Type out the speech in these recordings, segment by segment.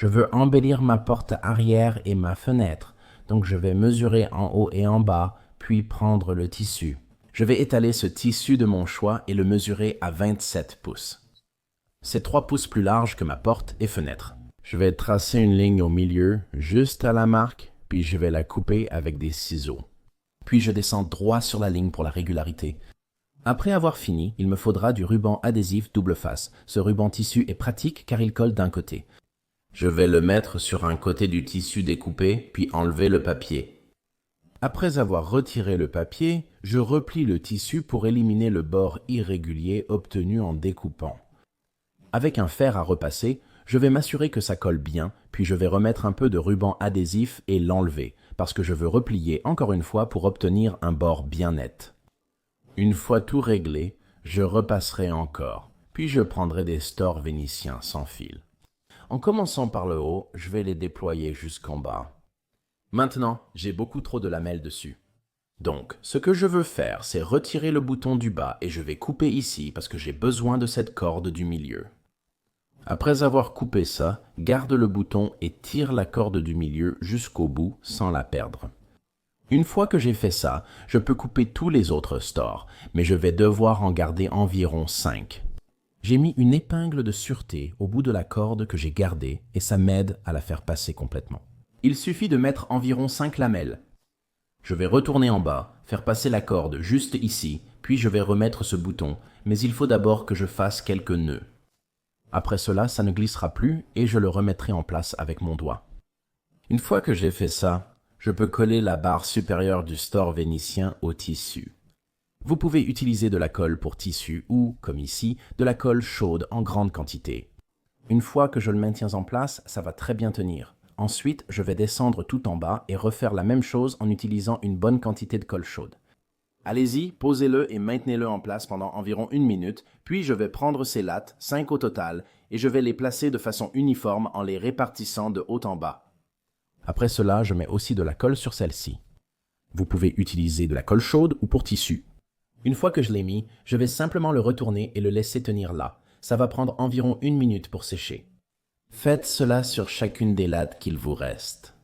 Je veux embellir ma porte arrière et ma fenêtre, donc je vais mesurer en haut et en bas, puis prendre le tissu. Je vais étaler ce tissu de mon choix et le mesurer à 27 pouces. C'est 3 pouces plus large que ma porte et fenêtre. Je vais tracer une ligne au milieu, juste à la marque, puis je vais la couper avec des ciseaux. Puis je descends droit sur la ligne pour la régularité. Après avoir fini, il me faudra du ruban adhésif double face. Ce ruban tissu est pratique car il colle d'un côté. Je vais le mettre sur un côté du tissu découpé, puis enlever le papier. Après avoir retiré le papier, je replie le tissu pour éliminer le bord irrégulier obtenu en découpant. Avec un fer à repasser, je vais m'assurer que ça colle bien, puis je vais remettre un peu de ruban adhésif et l'enlever, parce que je veux replier encore une fois pour obtenir un bord bien net. Une fois tout réglé, je repasserai encore, puis je prendrai des stores vénitiens sans fil. En commençant par le haut, je vais les déployer jusqu'en bas. Maintenant, j'ai beaucoup trop de lamelles dessus. Donc, ce que je veux faire, c'est retirer le bouton du bas et je vais couper ici parce que j'ai besoin de cette corde du milieu. Après avoir coupé ça, garde le bouton et tire la corde du milieu jusqu'au bout sans la perdre. Une fois que j'ai fait ça, je peux couper tous les autres stores, mais je vais devoir en garder environ 5. J'ai mis une épingle de sûreté au bout de la corde que j'ai gardée et ça m'aide à la faire passer complètement. Il suffit de mettre environ 5 lamelles. Je vais retourner en bas, faire passer la corde juste ici, puis je vais remettre ce bouton, mais il faut d'abord que je fasse quelques nœuds. Après cela, ça ne glissera plus et je le remettrai en place avec mon doigt. Une fois que j'ai fait ça, je peux coller la barre supérieure du store vénitien au tissu. Vous pouvez utiliser de la colle pour tissu ou, comme ici, de la colle chaude en grande quantité. Une fois que je le maintiens en place, ça va très bien tenir. Ensuite, je vais descendre tout en bas et refaire la même chose en utilisant une bonne quantité de colle chaude. Allez-y, posez-le et maintenez-le en place pendant environ 1 minute, puis je vais prendre ces lattes, 5 au total, et je vais les placer de façon uniforme en les répartissant de haut en bas. Après cela, je mets aussi de la colle sur celle-ci. Vous pouvez utiliser de la colle chaude ou pour tissu. Une fois que je l'ai mis, je vais simplement le retourner et le laisser tenir là. Ça va prendre environ 1 minute pour sécher. Faites cela sur chacune des lattes qu'il vous reste.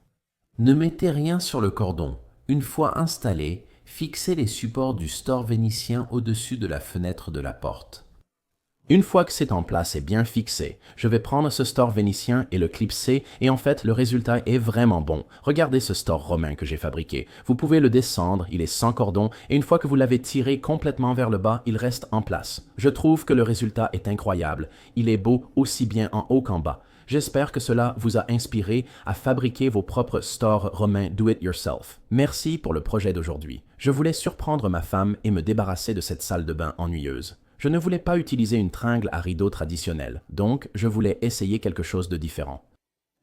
Ne mettez rien sur le cordon. Une fois installé, fixez les supports du store vénitien au-dessus de la fenêtre de la porte. Une fois que c'est en place et bien fixé, je vais prendre ce store vénitien et le clipser et en fait le résultat est vraiment bon. Regardez ce store romain que j'ai fabriqué. Vous pouvez le descendre, il est sans cordon et une fois que vous l'avez tiré complètement vers le bas, il reste en place. Je trouve que le résultat est incroyable. Il est beau aussi bien en haut qu'en bas. J'espère que cela vous a inspiré à fabriquer vos propres stores romains do-it-yourself. Merci pour le projet d'aujourd'hui. Je voulais surprendre ma femme et me débarrasser de cette salle de bain ennuyeuse. Je ne voulais pas utiliser une tringle à rideau traditionnelle, donc je voulais essayer quelque chose de différent.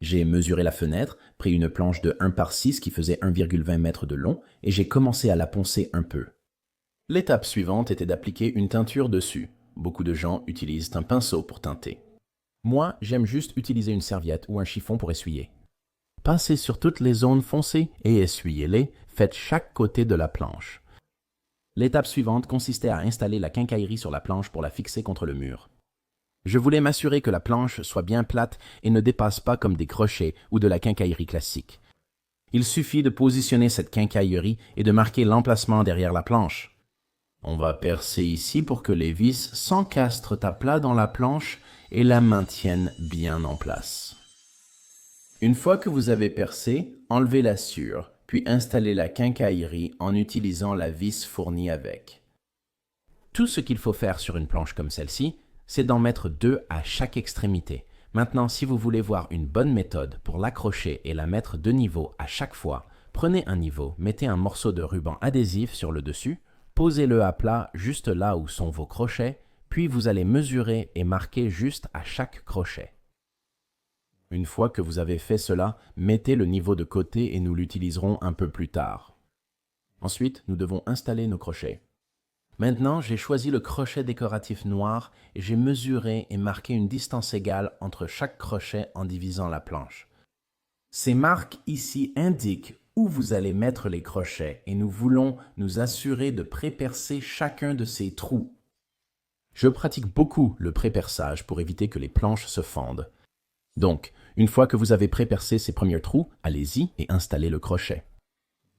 J'ai mesuré la fenêtre, pris une planche de 1 par 6 qui faisait 1,20 m de long et j'ai commencé à la poncer un peu. L'étape suivante était d'appliquer une teinture dessus. Beaucoup de gens utilisent un pinceau pour teinter. Moi, j'aime juste utiliser une serviette ou un chiffon pour essuyer. Passez sur toutes les zones foncées et essuyez-les, faites chaque côté de la planche. L'étape suivante consistait à installer la quincaillerie sur la planche pour la fixer contre le mur. Je voulais m'assurer que la planche soit bien plate et ne dépasse pas comme des crochets ou de la quincaillerie classique. Il suffit de positionner cette quincaillerie et de marquer l'emplacement derrière la planche. On va percer ici pour que les vis s'encastrent à plat dans la planche et la maintiennent bien en place. Une fois que vous avez percé, enlevez la sciure, puis installez la quincaillerie en utilisant la vis fournie avec. Tout ce qu'il faut faire sur une planche comme celle-ci, c'est d'en mettre 2 à chaque extrémité. Maintenant, si vous voulez voir une bonne méthode pour l'accrocher et la mettre de niveau à chaque fois, prenez un niveau, mettez un morceau de ruban adhésif sur le dessus, posez-le à plat juste là où sont vos crochets, puis vous allez mesurer et marquer juste à chaque crochet. Une fois que vous avez fait cela, mettez le niveau de côté et nous l'utiliserons un peu plus tard. Ensuite, nous devons installer nos crochets. Maintenant, j'ai choisi le crochet décoratif noir et j'ai mesuré et marqué une distance égale entre chaque crochet en divisant la planche. Ces marques ici indiquent où vous allez mettre les crochets et nous voulons nous assurer de pré-percer chacun de ces trous. Je pratique beaucoup le pré-perçage pour éviter que les planches se fendent. Donc, Une fois que vous avez pré-percé ces premiers trous, allez-y et installez le crochet.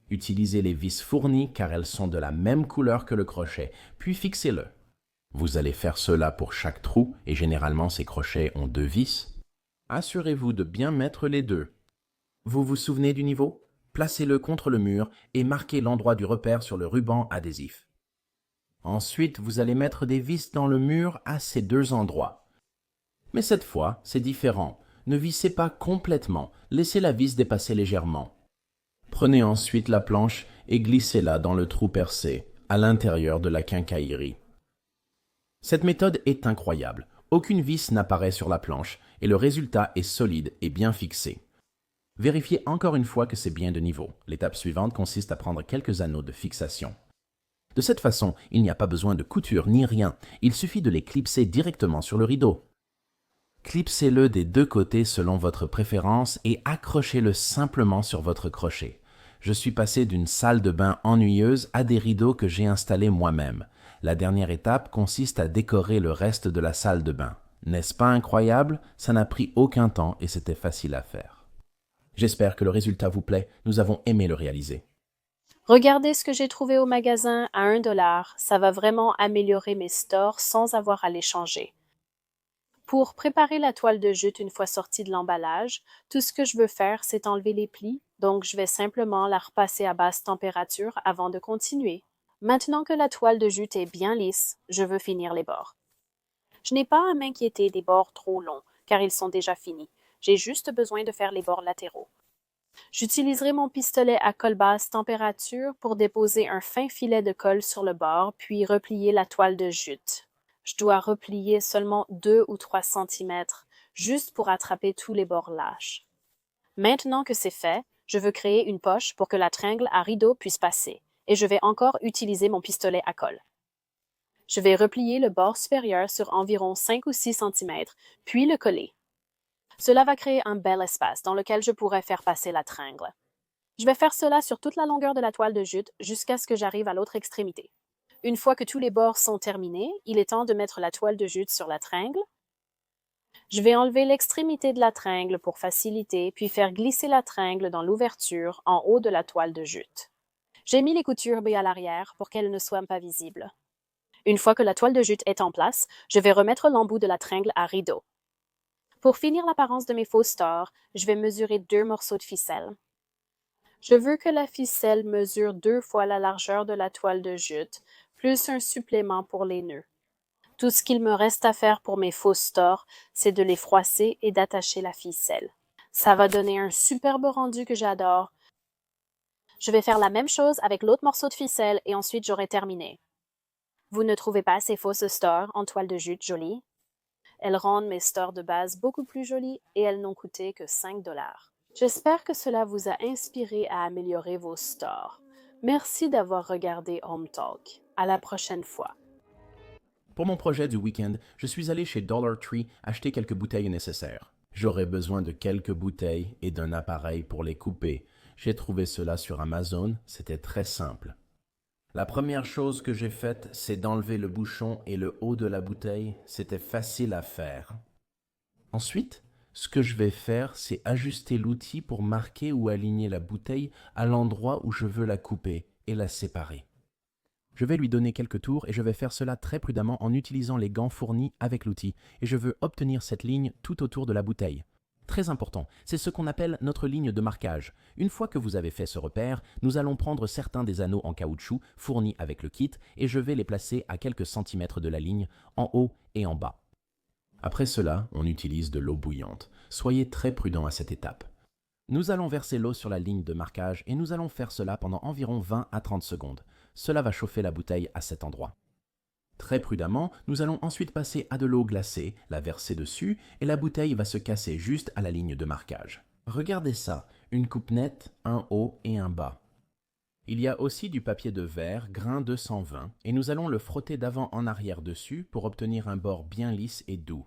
Utilisez les vis fournies car elles sont de la même couleur que le crochet, puis fixez-le. Vous allez faire cela pour chaque trou et généralement ces crochets ont 2 vis. Assurez-vous de bien mettre les deux. Vous vous souvenez du niveau? Placez-le contre le mur et marquez l'endroit du repère sur le ruban adhésif. Ensuite, vous allez mettre des vis dans le mur à ces 2 endroits. Mais cette fois, c'est différent. Ne vissez pas complètement, laissez la vis dépasser légèrement. Prenez ensuite la planche et glissez-la dans le trou percé, à l'intérieur de la quincaillerie. Cette méthode est incroyable. Aucune vis n'apparaît sur la planche et le résultat est solide et bien fixé. Vérifiez encore une fois que c'est bien de niveau. L'étape suivante consiste à prendre quelques anneaux de fixation. De cette façon, il n'y a pas besoin de couture ni rien. Il suffit de les clipser directement sur le rideau. Clipsez-le des 2 côtés selon votre préférence et accrochez-le simplement sur votre crochet. Je suis passé d'une salle de bain ennuyeuse à des rideaux que j'ai installés moi-même. La dernière étape consiste à décorer le reste de la salle de bain. N'est-ce pas incroyable? Ça n'a pris aucun temps et c'était facile à faire. J'espère que le résultat vous plaît. Nous avons aimé le réaliser. Regardez ce que j'ai trouvé au magasin à 1 $. Ça va vraiment améliorer mes stores sans avoir à les changer. Pour préparer la toile de jute une fois sortie de l'emballage, tout ce que je veux faire, c'est enlever les plis, donc je vais simplement la repasser à basse température avant de continuer. Maintenant que la toile de jute est bien lisse, je veux finir les bords. Je n'ai pas à m'inquiéter des bords trop longs, car ils sont déjà finis. J'ai juste besoin de faire les bords latéraux. J'utiliserai mon pistolet à colle basse température pour déposer un fin filet de colle sur le bord, puis replier la toile de jute. Je dois replier seulement 2 ou 3 cm, juste pour attraper tous les bords lâches. Maintenant que c'est fait, je veux créer une poche pour que la tringle à rideau puisse passer, et je vais encore utiliser mon pistolet à colle. Je vais replier le bord supérieur sur environ 5 ou 6 cm, puis le coller. Cela va créer un bel espace dans lequel je pourrai faire passer la tringle. Je vais faire cela sur toute la longueur de la toile de jute jusqu'à ce que j'arrive à l'autre extrémité. Une fois que tous les bords sont terminés, il est temps de mettre la toile de jute sur la tringle. Je vais enlever l'extrémité de la tringle pour faciliter, puis faire glisser la tringle dans l'ouverture en haut de la toile de jute. J'ai mis les couturbes à l'arrière pour qu'elles ne soient pas visibles. Une fois que la toile de jute est en place, je vais remettre l'embout de la tringle à rideau. Pour finir l'apparence de mes faux stores, je vais mesurer 2 morceaux de ficelle. Je veux que la ficelle mesure 2 fois la largeur de la toile de jute, plus un supplément pour les nœuds. Tout ce qu'il me reste à faire pour mes faux stores, c'est de les froisser et d'attacher la ficelle. Ça va donner un superbe rendu que j'adore. Je vais faire la même chose avec l'autre morceau de ficelle et ensuite j'aurai terminé. Vous ne trouvez pas ces fausses stores en toile de jute jolies? Elles rendent mes stores de base beaucoup plus jolis et elles n'ont coûté que 5 $. J'espère que cela vous a inspiré à améliorer vos stores. Merci d'avoir regardé Home Talk. À la prochaine fois. Pour mon projet du week-end, je suis allé chez Dollar Tree acheter quelques bouteilles nécessaires. J'aurais besoin de quelques bouteilles et d'un appareil pour les couper. J'ai trouvé cela sur Amazon, c'était très simple. La première chose que j'ai faite, c'est d'enlever le bouchon et le haut de la bouteille. C'était facile à faire. Ensuite, ce que je vais faire, c'est ajuster l'outil pour marquer ou aligner la bouteille à l'endroit où je veux la couper et la séparer. Je vais lui donner quelques tours et je vais faire cela très prudemment en utilisant les gants fournis avec l'outil. Et je veux obtenir cette ligne tout autour de la bouteille. Très important, c'est ce qu'on appelle notre ligne de marquage. Une fois que vous avez fait ce repère, nous allons prendre certains des anneaux en caoutchouc fournis avec le kit et je vais les placer à quelques centimètres de la ligne, en haut et en bas. Après cela, on utilise de l'eau bouillante. Soyez très prudent à cette étape. Nous allons verser l'eau sur la ligne de marquage et nous allons faire cela pendant environ 20 à 30 secondes. Cela va chauffer la bouteille à cet endroit. Très prudemment, nous allons ensuite passer à de l'eau glacée, la verser dessus et la bouteille va se casser juste à la ligne de marquage. Regardez ça, une coupe nette, un haut et un bas. Il y a aussi du papier de verre, grain 220, et nous allons le frotter d'avant en arrière dessus pour obtenir un bord bien lisse et doux.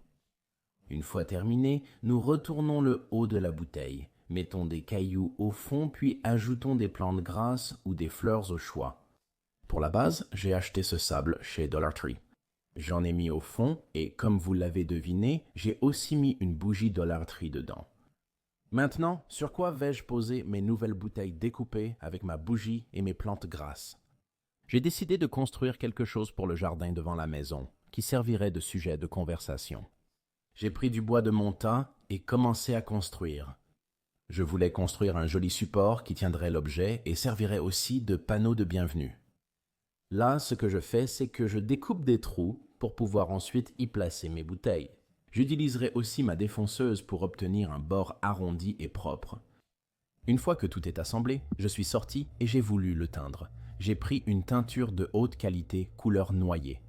Une fois terminé, nous retournons le haut de la bouteille, mettons des cailloux au fond puis ajoutons des plantes grasses ou des fleurs au choix. Pour la base, j'ai acheté ce sable chez Dollar Tree. J'en ai mis au fond et, comme vous l'avez deviné, j'ai aussi mis une bougie Dollar Tree dedans. Maintenant, sur quoi vais-je poser mes nouvelles bouteilles découpées avec ma bougie et mes plantes grasses? J'ai décidé de construire quelque chose pour le jardin devant la maison, qui servirait de sujet de conversation. J'ai pris du bois de mon tas et commencé à construire. Je voulais construire un joli support qui tiendrait l'objet et servirait aussi de panneau de bienvenue. Là, ce que je fais, c'est que je découpe des trous pour pouvoir ensuite y placer mes bouteilles. J'utiliserai aussi ma défonceuse pour obtenir un bord arrondi et propre. Une fois que tout est assemblé, je suis sorti et j'ai voulu le teindre. J'ai pris une teinture de haute qualité couleur noyer.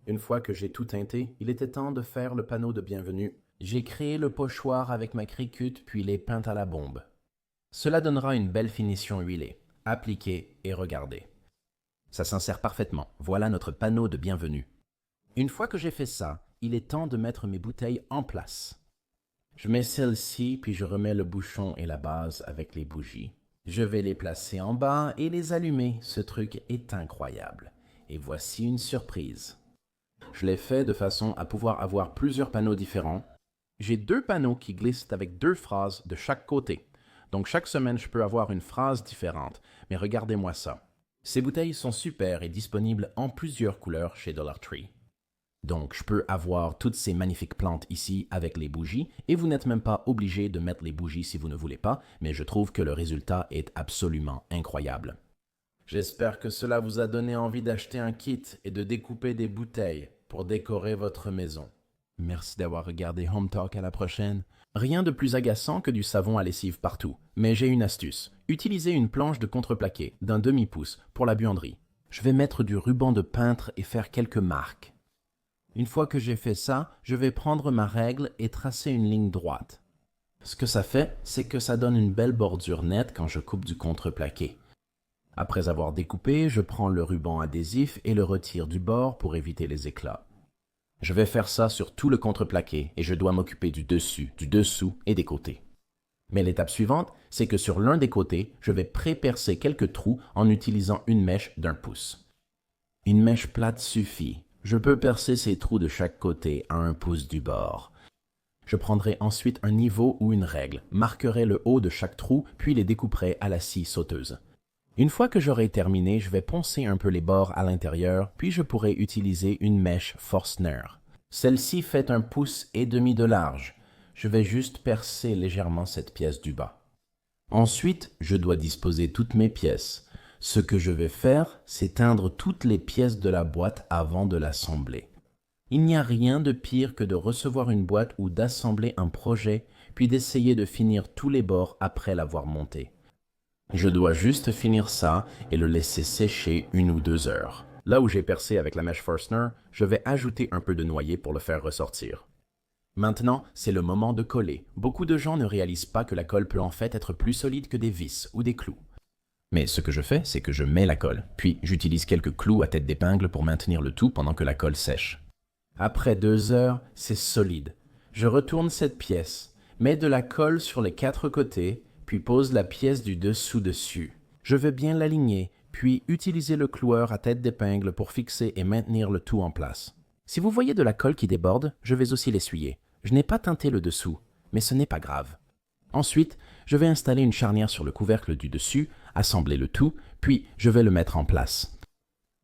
Une fois que j'ai tout teinté, il était temps de faire le panneau de bienvenue. J'ai créé le pochoir avec ma Cricut puis les peintes à la bombe. Cela donnera une belle finition huilée. Appliquez et regardez. Ça s'insère parfaitement. Voilà notre panneau de bienvenue. Une fois que j'ai fait ça, il est temps de mettre mes bouteilles en place. Je mets celle-ci, puis je remets le bouchon et la base avec les bougies. Je vais les placer en bas et les allumer. Ce truc est incroyable. Et voici une surprise. Je l'ai fait de façon à pouvoir avoir plusieurs panneaux différents. J'ai 2 panneaux qui glissent avec 2 phrases de chaque côté. Donc chaque semaine, je peux avoir une phrase différente. Mais regardez-moi ça. Ces bouteilles sont super et disponibles en plusieurs couleurs chez Dollar Tree. Donc, je peux avoir toutes ces magnifiques plantes ici avec les bougies et vous n'êtes même pas obligé de mettre les bougies si vous ne voulez pas, mais je trouve que le résultat est absolument incroyable. J'espère que cela vous a donné envie d'acheter un kit et de découper des bouteilles pour décorer votre maison. Merci d'avoir regardé Home Talk, à la prochaine. Rien de plus agaçant que du savon à lessive partout, mais j'ai une astuce. Utilisez une planche de contreplaqué d'un demi-pouce pour la buanderie. Je vais mettre du ruban de peintre et faire quelques marques. Une fois que j'ai fait ça, je vais prendre ma règle et tracer une ligne droite. Ce que ça fait, c'est que ça donne une belle bordure nette quand je coupe du contreplaqué. Après avoir découpé, je prends le ruban adhésif et le retire du bord pour éviter les éclats. Je vais faire ça sur tout le contreplaqué et je dois m'occuper du dessus, du dessous et des côtés. Mais l'étape suivante, c'est que sur l'un des côtés, je vais pré-percer quelques trous en utilisant une mèche d'1 pouce. Une mèche plate suffit. Je peux percer ces trous de chaque côté à 1 pouce du bord. Je prendrai ensuite un niveau ou une règle, marquerai le haut de chaque trou, puis les découperai à la scie sauteuse. Une fois que j'aurai terminé, je vais poncer un peu les bords à l'intérieur, puis je pourrai utiliser une mèche Forstner. Celle-ci fait 1 pouce et demi de large. Je vais juste percer légèrement cette pièce du bas. Ensuite, je dois disposer toutes mes pièces. Ce que je vais faire, c'est teindre toutes les pièces de la boîte avant de l'assembler. Il n'y a rien de pire que de recevoir une boîte ou d'assembler un projet, puis d'essayer de finir tous les bords après l'avoir monté. Je dois juste finir ça et le laisser sécher 1 ou 2 heures. Là où j'ai percé avec la mèche Forstner, je vais ajouter un peu de noyer pour le faire ressortir. Maintenant, c'est le moment de coller. Beaucoup de gens ne réalisent pas que la colle peut en fait être plus solide que des vis ou des clous. Mais ce que je fais, c'est que je mets la colle, puis j'utilise quelques clous à tête d'épingle pour maintenir le tout pendant que la colle sèche. Après 2 heures, c'est solide. Je retourne cette pièce, mets de la colle sur les 4 côtés, puis pose la pièce du dessous dessus. Je vais bien l'aligner, puis utiliser le cloueur à tête d'épingle pour fixer et maintenir le tout en place. Si vous voyez de la colle qui déborde, je vais aussi l'essuyer. Je n'ai pas teinté le dessous, mais ce n'est pas grave. Ensuite, je vais installer une charnière sur le couvercle du dessus, assembler le tout, puis je vais le mettre en place.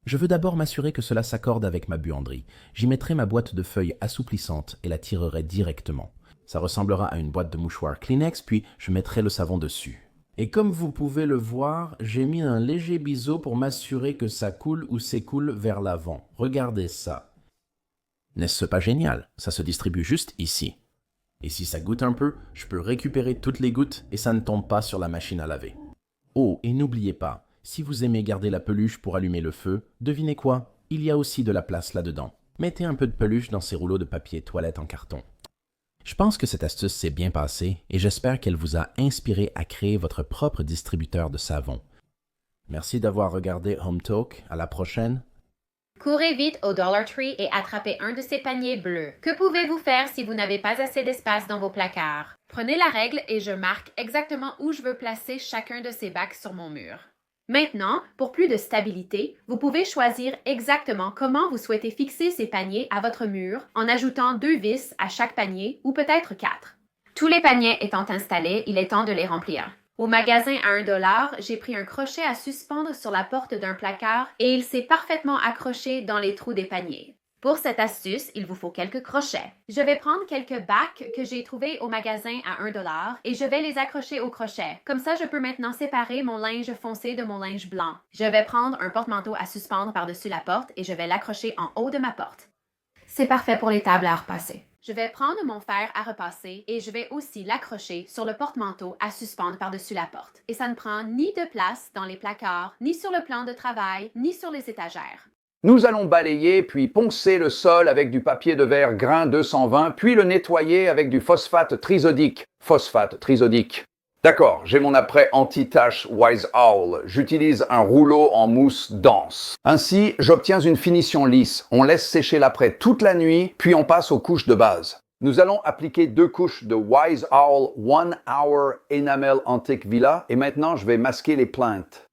Je veux d'abord m'assurer que cela s'accorde avec ma buanderie. J'y mettrai ma boîte de feuilles assouplissante et la tirerai directement. Ça ressemblera à une boîte de mouchoirs Kleenex, puis je mettrai le savon dessus. Et comme vous pouvez le voir, j'ai mis un léger biseau pour m'assurer que ça coule ou s'écoule vers l'avant. Regardez ça. N'est-ce pas génial? Ça se distribue juste ici. Et si ça goûte un peu, je peux récupérer toutes les gouttes et ça ne tombe pas sur la machine à laver. Oh, et n'oubliez pas, si vous aimez garder la peluche pour allumer le feu, devinez quoi? Il y a aussi de la place là-dedans. Mettez un peu de peluche dans ces rouleaux de papier toilette en carton. Je pense que cette astuce s'est bien passée et j'espère qu'elle vous a inspiré à créer votre propre distributeur de savon. Merci d'avoir regardé Home Talk. À la prochaine. Courez vite au Dollar Tree et attrapez un de ces paniers bleus. Que pouvez-vous faire si vous n'avez pas assez d'espace dans vos placards? Prenez la règle et je marque exactement où je veux placer chacun de ces bacs sur mon mur. Maintenant, pour plus de stabilité, vous pouvez choisir exactement comment vous souhaitez fixer ces paniers à votre mur en ajoutant 2 vis à chaque panier ou peut-être 4. Tous les paniers étant installés, il est temps de les remplir. Au magasin à 1 $, j'ai pris un crochet à suspendre sur la porte d'un placard et il s'est parfaitement accroché dans les trous des paniers. Pour cette astuce, il vous faut quelques crochets. Je vais prendre quelques bacs que j'ai trouvés au magasin à 1 $ et je vais les accrocher au crochet. Comme ça, je peux maintenant séparer mon linge foncé de mon linge blanc. Je vais prendre un porte-manteau à suspendre par-dessus la porte et je vais l'accrocher en haut de ma porte. C'est parfait pour les tables à repasser. Je vais prendre mon fer à repasser et je vais aussi l'accrocher sur le porte-manteau à suspendre par-dessus la porte. Et ça ne prend ni de place dans les placards, ni sur le plan de travail, ni sur les étagères. Nous allons balayer puis poncer le sol avec du papier de verre grain 220, puis le nettoyer avec du phosphate trisodique. Phosphate trisodique. D'accord, j'ai mon apprêt anti-tache Wise Owl. J'utilise un rouleau en mousse dense. Ainsi, j'obtiens une finition lisse. On laisse sécher l'apprêt toute la nuit, puis on passe aux couches de base. Nous allons appliquer 2 couches de Wise Owl 1 Hour Enamel Antique Villa et maintenant je vais masquer les plaintes.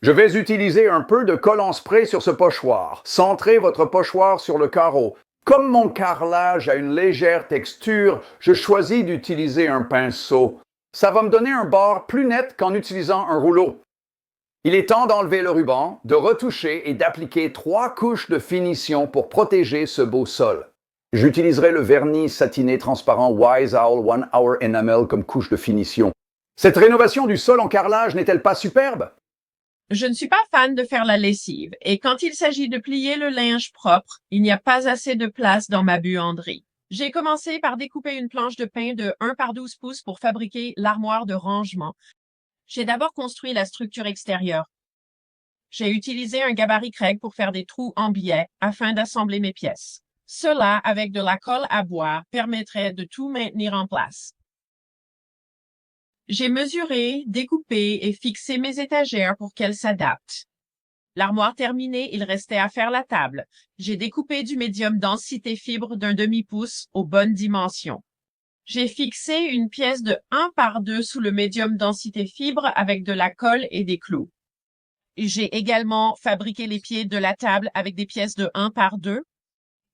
Je vais utiliser un peu de colle en spray sur ce pochoir. Centrez votre pochoir sur le carreau. Comme mon carrelage a une légère texture, je choisis d'utiliser un pinceau. Ça va me donner un bord plus net qu'en utilisant un rouleau. Il est temps d'enlever le ruban, de retoucher et d'appliquer 3 couches de finition pour protéger ce beau sol. J'utiliserai le vernis satiné transparent Wise Owl 1 Hour Enamel comme couche de finition. Cette rénovation du sol en carrelage n'est-elle pas superbe? Je ne suis pas fan de faire la lessive et quand il s'agit de plier le linge propre, il n'y a pas assez de place dans ma buanderie. J'ai commencé par découper une planche de pain de 1 par 12 pouces pour fabriquer l'armoire de rangement. J'ai d'abord construit la structure extérieure. J'ai utilisé un gabarit Craig pour faire des trous en biais afin d'assembler mes pièces. Cela, avec de la colle à bois, permettrait de tout maintenir en place. J'ai mesuré, découpé et fixé mes étagères pour qu'elles s'adaptent. L'armoire terminée, il restait à faire la table. J'ai découpé du médium densité fibre d'1 demi-pouce aux bonnes dimensions. J'ai fixé une pièce de 1 par 2 sous le médium densité fibre avec de la colle et des clous. J'ai également fabriqué les pieds de la table avec des pièces de 1 par 2.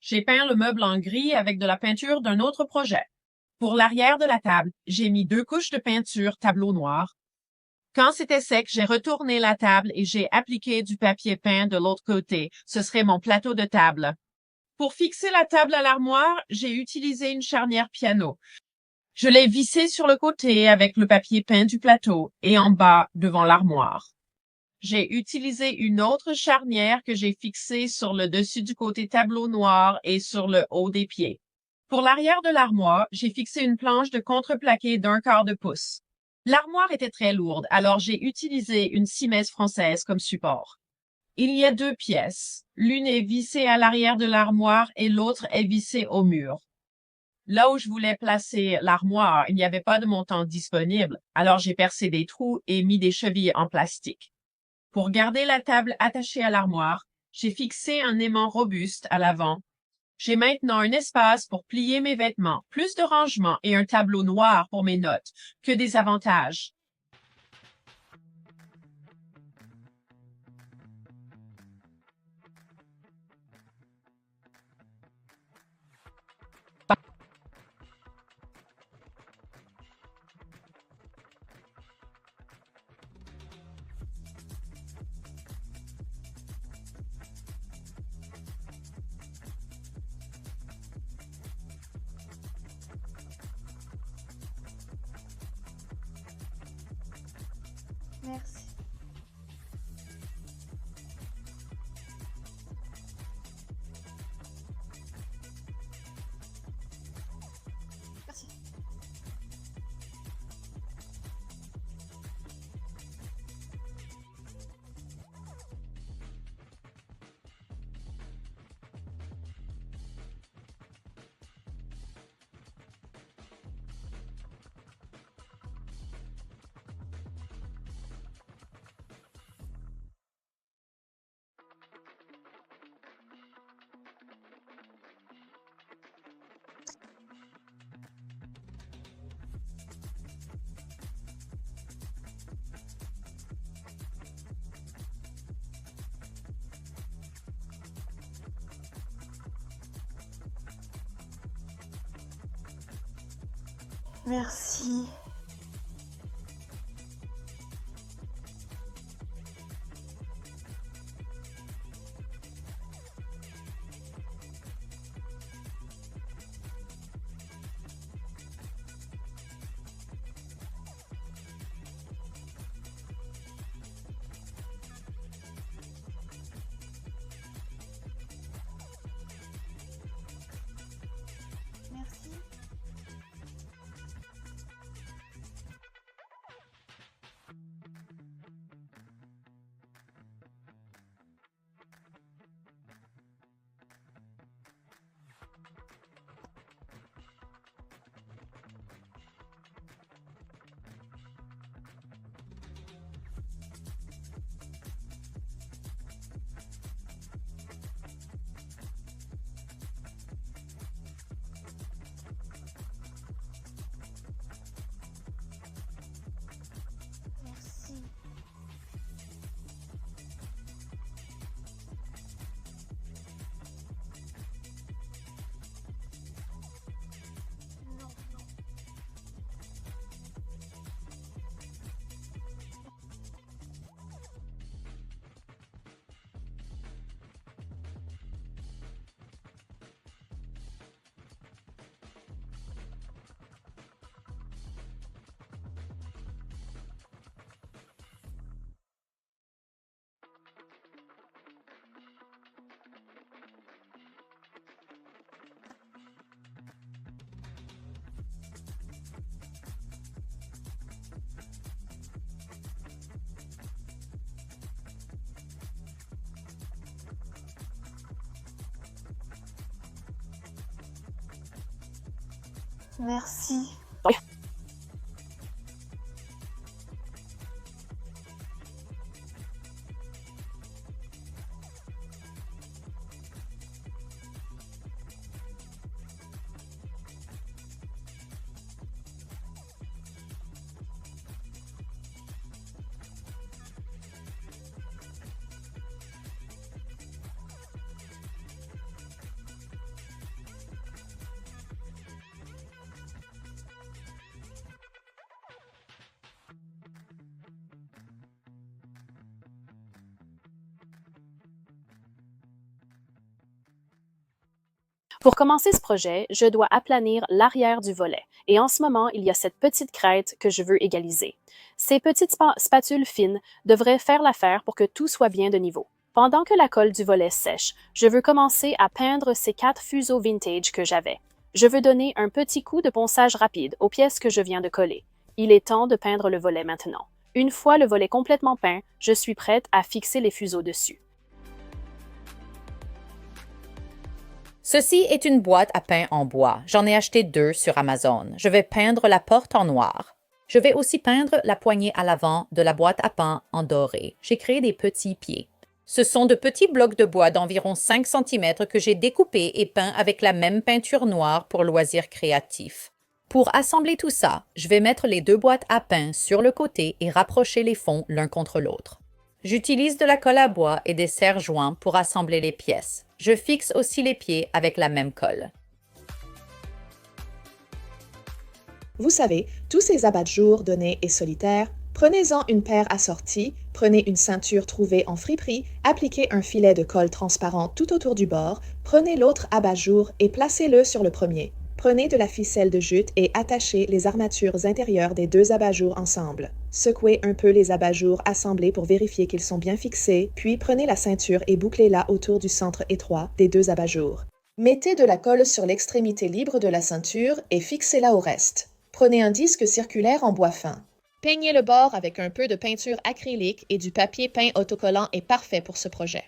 J'ai peint le meuble en gris avec de la peinture d'un autre projet. Pour l'arrière de la table, j'ai mis 2 couches de peinture tableau noir. Quand c'était sec, j'ai retourné la table et j'ai appliqué du papier peint de l'autre côté. Ce serait mon plateau de table. Pour fixer la table à l'armoire, j'ai utilisé une charnière piano. Je l'ai vissée sur le côté avec le papier peint du plateau et en bas devant l'armoire. J'ai utilisé une autre charnière que j'ai fixée sur le dessus du côté tableau noir et sur le haut des pieds. Pour l'arrière de l'armoire, j'ai fixé une planche de contreplaqué d'1/4 de pouce. L'armoire était très lourde, alors j'ai utilisé une simèse française comme support. Il y a 2 pièces. L'une est vissée à l'arrière de l'armoire et l'autre est vissée au mur. Là où je voulais placer l'armoire, il n'y avait pas de montant disponible, alors j'ai percé des trous et mis des chevilles en plastique. Pour garder la table attachée à l'armoire, j'ai fixé un aimant robuste à l'avant. J'ai maintenant un espace pour plier mes vêtements, plus de rangement et un tableau noir pour mes notes. Que des avantages. Merci. Merci. Merci. Merci. Merci. Non, non. Merci. Pour commencer ce projet, je dois aplanir l'arrière du volet. Et en ce moment, il y a cette petite crête que je veux égaliser. Ces petites spatules fines devraient faire l'affaire pour que tout soit bien de niveau. Pendant que la colle du volet sèche, je veux commencer à peindre ces 4 fuseaux vintage que j'avais. Je veux donner un petit coup de ponçage rapide aux pièces que je viens de coller. Il est temps de peindre le volet maintenant. Une fois le volet complètement peint, je suis prête à fixer les fuseaux dessus. Ceci est une boîte à pain en bois. J'en ai acheté 2 sur Amazon. Je vais peindre la porte en noir. Je vais aussi peindre la poignée à l'avant de la boîte à pain en doré. J'ai créé des petits pieds. Ce sont de petits blocs de bois d'environ 5 cm que j'ai découpés et peints avec la même peinture noire pour loisirs créatifs. Pour assembler tout ça, je vais mettre les 2 boîtes à pain sur le côté et rapprocher les fonds l'un contre l'autre. J'utilise de la colle à bois et des serre-joints pour assembler les pièces. Je fixe aussi les pieds avec la même colle. Vous savez, tous ces abat-jours donnés et solitaires, prenez-en une paire assortie, prenez une ceinture trouvée en friperie, appliquez un filet de colle transparent tout autour du bord, prenez l'autre abat-jour et placez-le sur le premier. Prenez de la ficelle de jute et attachez les armatures intérieures des 2 abat-jours ensemble. Secouez un peu les abat-jours assemblés pour vérifier qu'ils sont bien fixés, puis prenez la ceinture et bouclez-la autour du centre étroit des 2 abat-jours. Mettez de la colle sur l'extrémité libre de la ceinture et fixez-la au reste. Prenez un disque circulaire en bois fin. Peignez le bord avec un peu de peinture acrylique et du papier peint autocollant est parfait pour ce projet.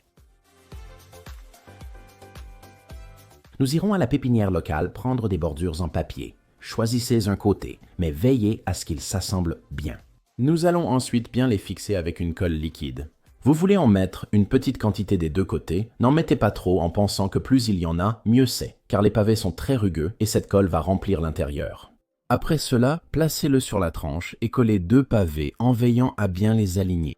Nous irons à la pépinière locale prendre des bordures en papier. Choisissez un côté, mais veillez à ce qu'ils s'assemblent bien. Nous allons ensuite bien les fixer avec une colle liquide. Vous voulez en mettre une petite quantité des 2 côtés, n'en mettez pas trop en pensant que plus il y en a, mieux c'est, car les pavés sont très rugueux et cette colle va remplir l'intérieur. Après cela, placez-le sur la tranche et collez 2 pavés en veillant à bien les aligner.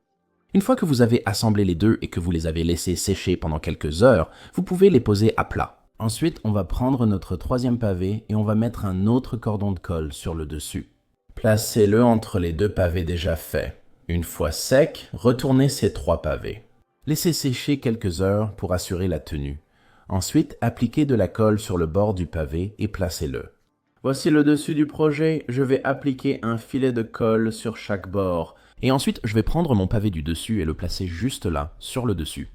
Une fois que vous avez assemblé les 2 et que vous les avez laissés sécher pendant quelques heures, vous pouvez les poser à plat. Ensuite, on va prendre notre troisième pavé et on va mettre un autre cordon de colle sur le dessus. Placez-le entre les deux pavés déjà faits. Une fois sec, retournez ces 3 pavés. Laissez sécher quelques heures pour assurer la tenue. Ensuite, appliquez de la colle sur le bord du pavé et placez-le. Voici le dessus du projet. Je vais appliquer un filet de colle sur chaque bord. Et ensuite, je vais prendre mon pavé du dessus et le placer juste là, sur le dessus.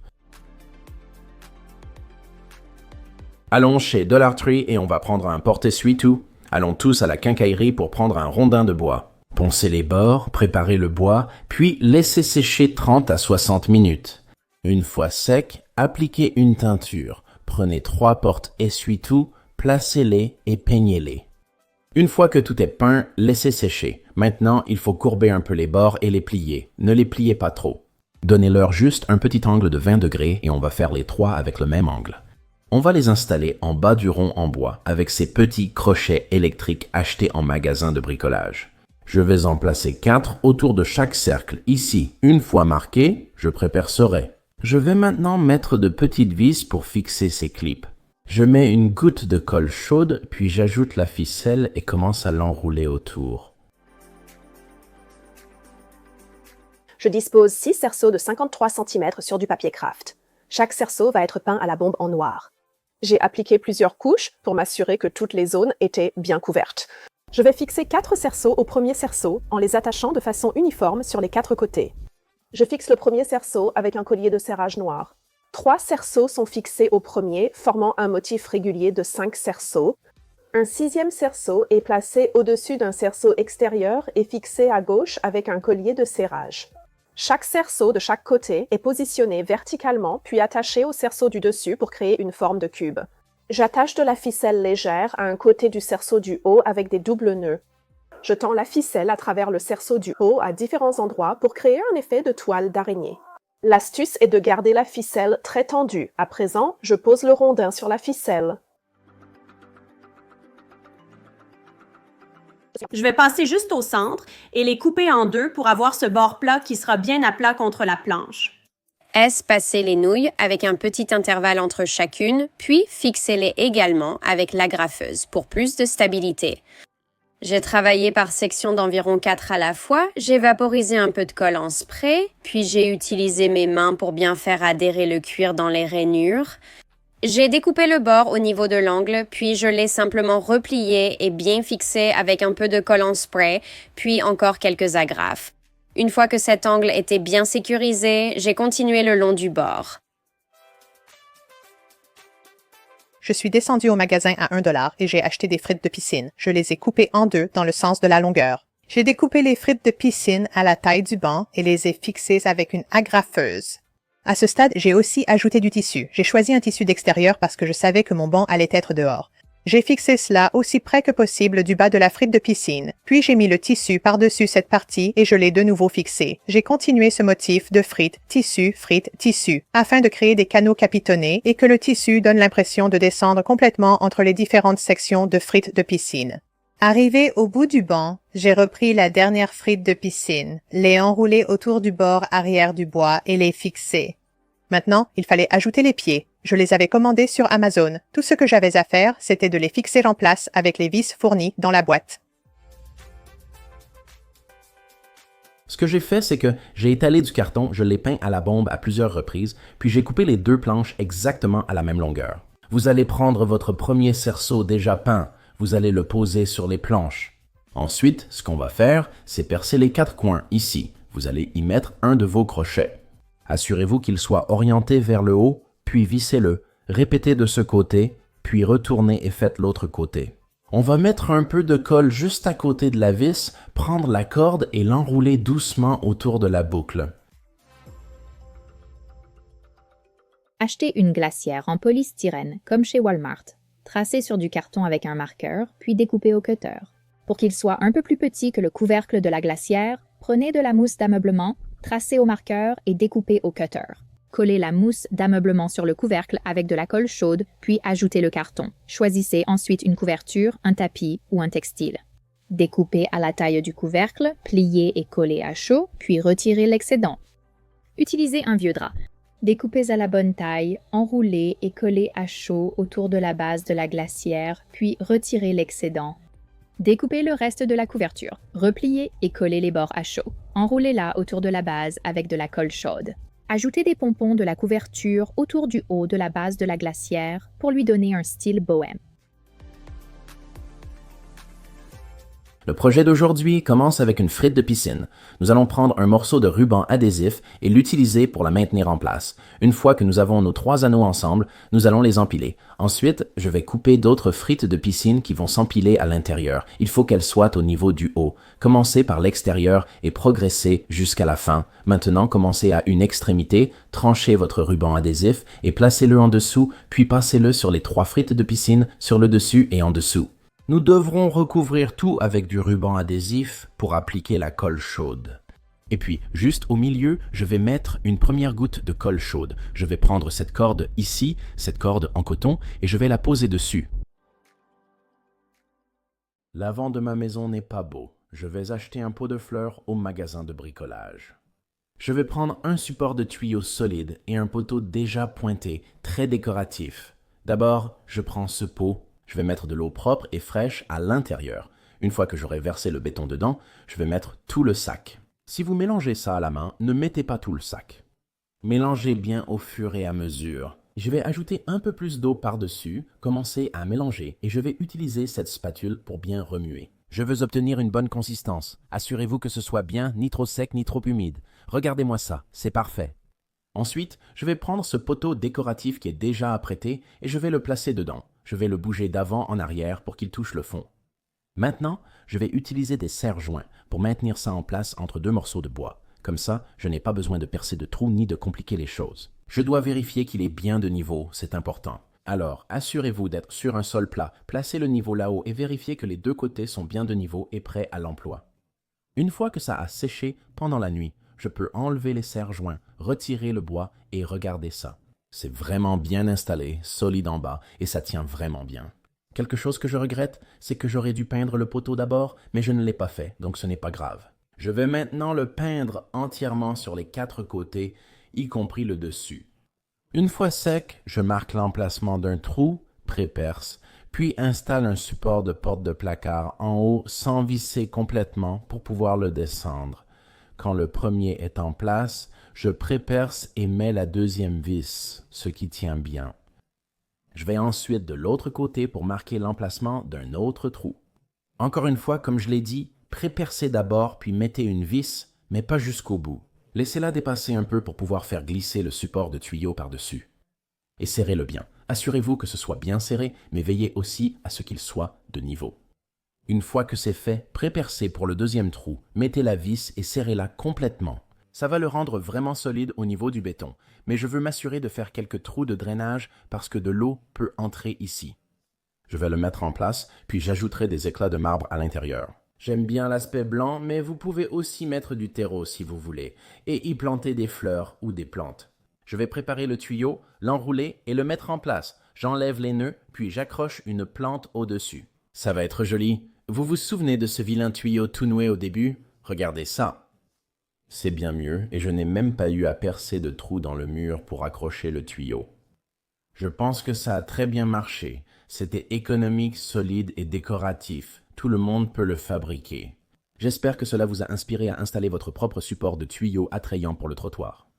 Allons chez Dollar Tree et on va prendre un porte-essuie-tout. Allons tous à la quincaillerie pour prendre un rondin de bois. Poncez les bords, préparez le bois, puis laissez sécher 30 à 60 minutes. Une fois sec, appliquez une teinture. Prenez 3 porte-essuie-tout, placez-les et peignez-les. Une fois que tout est peint, laissez sécher. Maintenant, il faut courber un peu les bords et les plier. Ne les pliez pas trop. Donnez-leur juste un petit angle de 20 degrés et on va faire les 3 avec le même angle. On va les installer en bas du rond en bois avec ces petits crochets électriques achetés en magasin de bricolage. Je vais en placer 4 autour de chaque cercle ici. Une fois marqué, je prépercerai. Je vais maintenant mettre de petites vis pour fixer ces clips. Je mets une goutte de colle chaude, puis j'ajoute la ficelle et commence à l'enrouler autour. Je dispose 6 cerceaux de 53 cm sur du papier craft. Chaque cerceau va être peint à la bombe en noir. J'ai appliqué plusieurs couches pour m'assurer que toutes les zones étaient bien couvertes. Je vais fixer 4 cerceaux au premier cerceau en les attachant de façon uniforme sur les 4 côtés. Je fixe le premier cerceau avec un collier de serrage noir. 3 cerceaux sont fixés au premier, formant un motif régulier de 5 cerceaux. Un 6e cerceau est placé au-dessus d'un cerceau extérieur et fixé à gauche avec un collier de serrage. Chaque cerceau de chaque côté est positionné verticalement puis attaché au cerceau du dessus pour créer une forme de cube. J'attache de la ficelle légère à un côté du cerceau du haut avec des doubles nœuds. Je tends la ficelle à travers le cerceau du haut à différents endroits pour créer un effet de toile d'araignée. L'astuce est de garder la ficelle très tendue. À présent, je pose le rondin sur la ficelle. Je vais passer juste au centre et les couper en 2 pour avoir ce bord plat qui sera bien à plat contre la planche. Espacez les nouilles avec un petit intervalle entre chacune, puis fixez-les également avec l'agrafeuse pour plus de stabilité. J'ai travaillé par section d'environ 4 à la fois, j'ai vaporisé un peu de colle en spray, puis j'ai utilisé mes mains pour bien faire adhérer le cuir dans les rainures. J'ai découpé le bord au niveau de l'angle, puis je l'ai simplement replié et bien fixé avec un peu de colle en spray, puis encore quelques agrafes. Une fois que cet angle était bien sécurisé, j'ai continué le long du bord. Je suis descendu au magasin à 1 $ et j'ai acheté des frites de piscine. Je les ai coupées en 2 dans le sens de la longueur. J'ai découpé les frites de piscine à la taille du banc et les ai fixées avec une agrafeuse. À ce stade, j'ai aussi ajouté du tissu. J'ai choisi un tissu d'extérieur parce que je savais que mon banc allait être dehors. J'ai fixé cela aussi près que possible du bas de la frite de piscine. Puis j'ai mis le tissu par-dessus cette partie et je l'ai de nouveau fixé. J'ai continué ce motif de frite, tissu, afin de créer des canaux capitonnés et que le tissu donne l'impression de descendre complètement entre les différentes sections de frite de piscine. Arrivé au bout du banc, j'ai repris la dernière frite de piscine, les enroulées autour du bord arrière du bois et les fixer. Maintenant, il fallait ajouter les pieds. Je les avais commandés sur Amazon. Tout ce que j'avais à faire, c'était de les fixer en place avec les vis fournies dans la boîte. Ce que j'ai fait, c'est que j'ai étalé du carton, je l'ai peint à la bombe à plusieurs reprises, puis j'ai coupé les 2 planches exactement à la même longueur. Vous allez prendre votre premier cerceau déjà peint, vous allez le poser sur les planches. Ensuite, ce qu'on va faire, c'est percer les 4 coins ici. Vous allez y mettre un de vos crochets. Assurez-vous qu'il soit orienté vers le haut, puis vissez-le. Répétez de ce côté, puis retournez et faites l'autre côté. On va mettre un peu de colle juste à côté de la vis, prendre la corde et l'enrouler doucement autour de la boucle. Achetez une glacière en polystyrène, comme chez Walmart. Tracez sur du carton avec un marqueur, puis découpez au cutter. Pour qu'il soit un peu plus petit que le couvercle de la glacière, prenez de la mousse d'ameublement, tracez au marqueur et découpez au cutter. Collez la mousse d'ameublement sur le couvercle avec de la colle chaude, puis ajoutez le carton. Choisissez ensuite une couverture, un tapis ou un textile. Découpez à la taille du couvercle, pliez et collez à chaud, puis retirez l'excédent. Utilisez un vieux drap. Découpez à la bonne taille, enroulez et collez à chaud autour de la base de la glacière, puis retirez l'excédent. Découpez le reste de la couverture, repliez et collez les bords à chaud. Enroulez-la autour de la base avec de la colle chaude. Ajoutez des pompons de la couverture autour du haut de la base de la glacière pour lui donner un style bohème. Le projet d'aujourd'hui commence avec une frite de piscine. Nous allons prendre un morceau de ruban adhésif et l'utiliser pour la maintenir en place. Une fois que nous avons nos 3 anneaux ensemble, nous allons les empiler. Ensuite, je vais couper d'autres frites de piscine qui vont s'empiler à l'intérieur. Il faut qu'elles soient au niveau du haut. Commencez par l'extérieur et progressez jusqu'à la fin. Maintenant, commencez à une extrémité, tranchez votre ruban adhésif et placez-le en dessous, puis passez-le sur les 3 frites de piscine, sur le dessus et en dessous. Nous devrons recouvrir tout avec du ruban adhésif pour appliquer la colle chaude. Et puis, juste au milieu, je vais mettre une première goutte de colle chaude. Je vais prendre cette corde ici, cette corde en coton, et je vais la poser dessus. L'avant de ma maison n'est pas beau. Je vais acheter un pot de fleurs au magasin de bricolage. Je vais prendre un support de tuyau solide et un poteau déjà pointé, très décoratif. D'abord, je prends ce pot. Je vais mettre de l'eau propre et fraîche à l'intérieur. Une fois que j'aurai versé le béton dedans, je vais mettre tout le sac. Si vous mélangez ça à la main, ne mettez pas tout le sac. Mélangez bien au fur et à mesure. Je vais ajouter un peu plus d'eau par-dessus, commencer à mélanger et je vais utiliser cette spatule pour bien remuer. Je veux obtenir une bonne consistance. Assurez-vous que ce soit bien, ni trop sec ni trop humide. Regardez-moi ça, c'est parfait. Ensuite, je vais prendre ce poteau décoratif qui est déjà apprêté et je vais le placer dedans. Je vais le bouger d'avant en arrière pour qu'il touche le fond. Maintenant, je vais utiliser des serre-joints pour maintenir ça en place entre 2 morceaux de bois. Comme ça, je n'ai pas besoin de percer de trous ni de compliquer les choses. Je dois vérifier qu'il est bien de niveau, c'est important. Alors, assurez-vous d'être sur un sol plat, placez le niveau là-haut et vérifiez que les 2 côtés sont bien de niveau et prêts à l'emploi. Une fois que ça a séché pendant la nuit, je peux enlever les serre-joints, retirer le bois et regarder ça. C'est vraiment bien installé, solide en bas, et ça tient vraiment bien. Quelque chose que je regrette, c'est que j'aurais dû peindre le poteau d'abord, mais je ne l'ai pas fait, donc ce n'est pas grave. Je vais maintenant le peindre entièrement sur les 4 côtés, y compris le dessus. Une fois sec, je marque l'emplacement d'un trou, pré-perce, puis installe un support de porte de placard en haut sans visser complètement pour pouvoir le descendre. Quand le premier est en place, je pré-perce et mets la deuxième vis, ce qui tient bien. Je vais ensuite de l'autre côté pour marquer l'emplacement d'un autre trou. Encore une fois, comme je l'ai dit, pré-percez d'abord puis mettez une vis, mais pas jusqu'au bout. Laissez-la dépasser un peu pour pouvoir faire glisser le support de tuyau par-dessus. Et serrez-le bien. Assurez-vous que ce soit bien serré, mais veillez aussi à ce qu'il soit de niveau. Une fois que c'est fait, pré-percez pour le deuxième trou, mettez la vis et serrez-la complètement. Ça va le rendre vraiment solide au niveau du béton, mais je veux m'assurer de faire quelques trous de drainage parce que de l'eau peut entrer ici. Je vais le mettre en place, puis j'ajouterai des éclats de marbre à l'intérieur. J'aime bien l'aspect blanc, mais vous pouvez aussi mettre du terreau si vous voulez, et y planter des fleurs ou des plantes. Je vais préparer le tuyau, l'enrouler et le mettre en place. J'enlève les nœuds, puis j'accroche une plante au-dessus. Ça va être joli. Vous vous souvenez de ce vilain tuyau tout noué au début? Regardez ça. C'est bien mieux, et je n'ai même pas eu à percer de trou dans le mur pour accrocher le tuyau. Je pense que ça a très bien marché. C'était économique, solide et décoratif. Tout le monde peut le fabriquer. J'espère que cela vous a inspiré à installer votre propre support de tuyau attrayant pour le trottoir.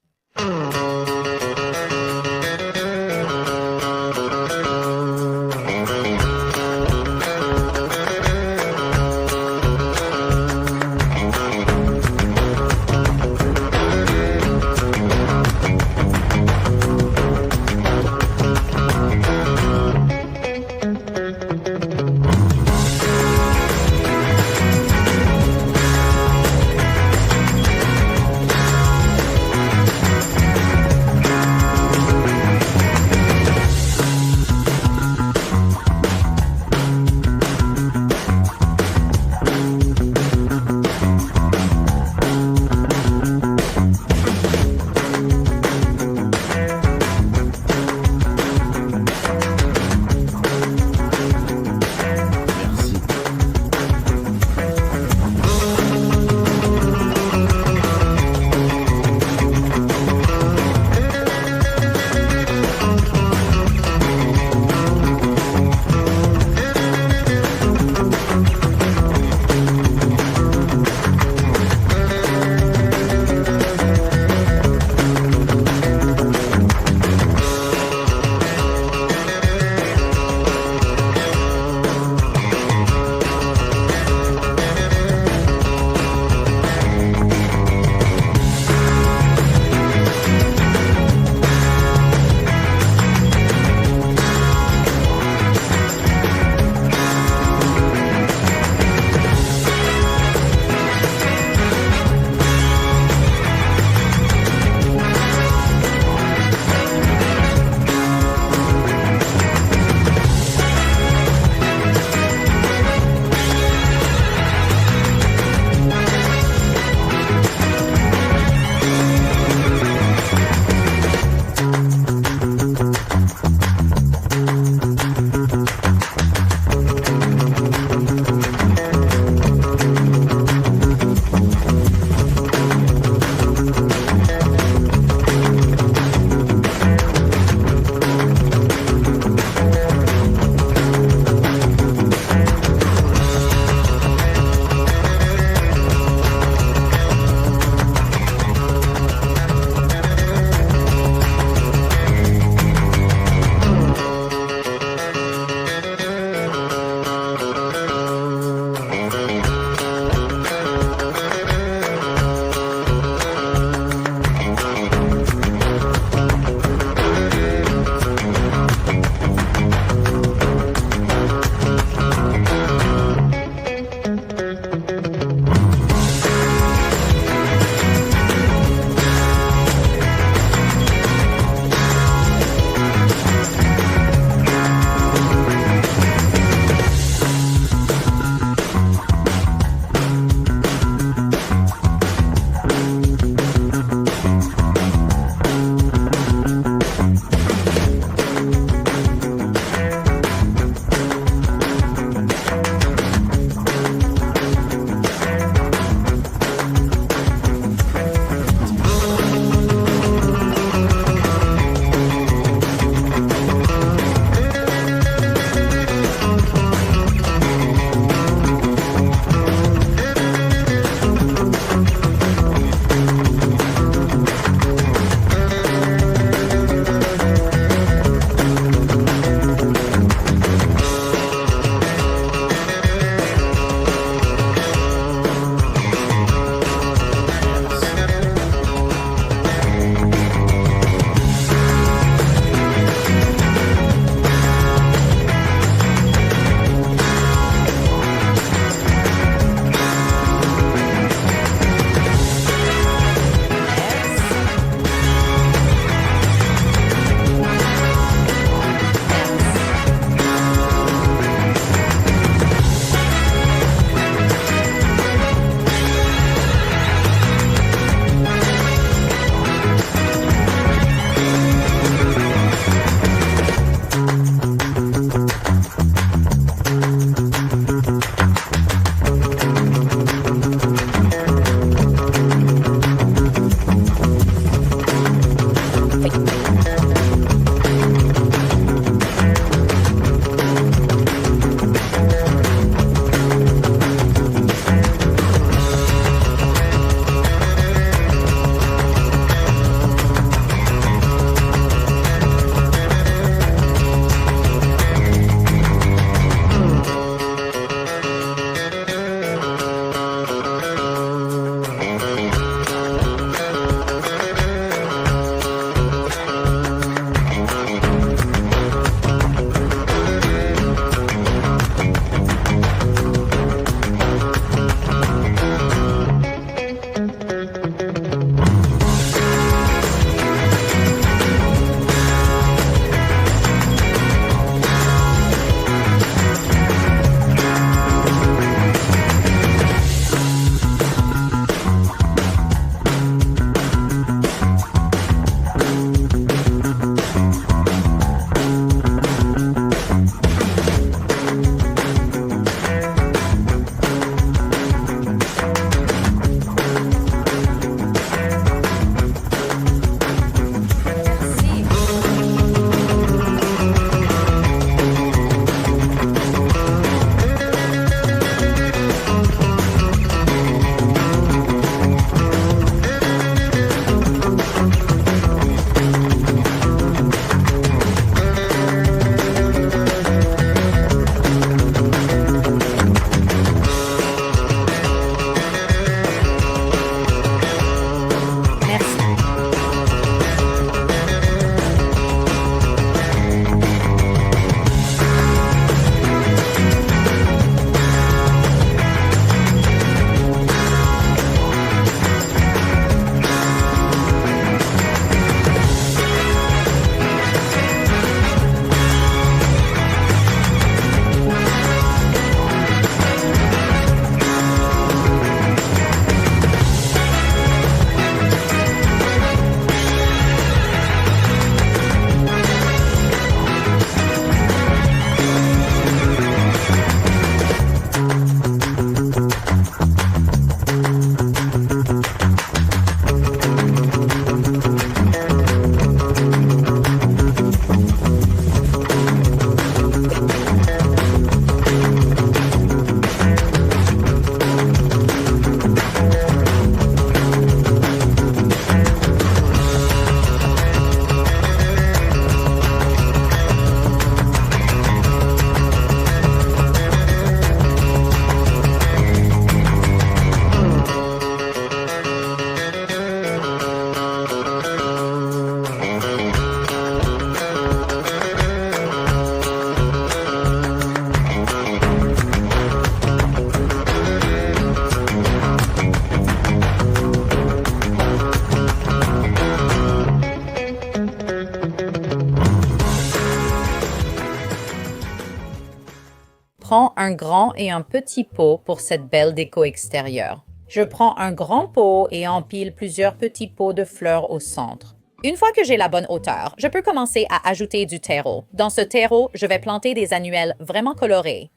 prends un grand et un petit pot pour cette belle déco extérieure. Je prends un grand pot et empile plusieurs petits pots de fleurs au centre. Une fois que j'ai la bonne hauteur, je peux commencer à ajouter du terreau. Dans ce terreau, je vais planter des annuelles vraiment colorés.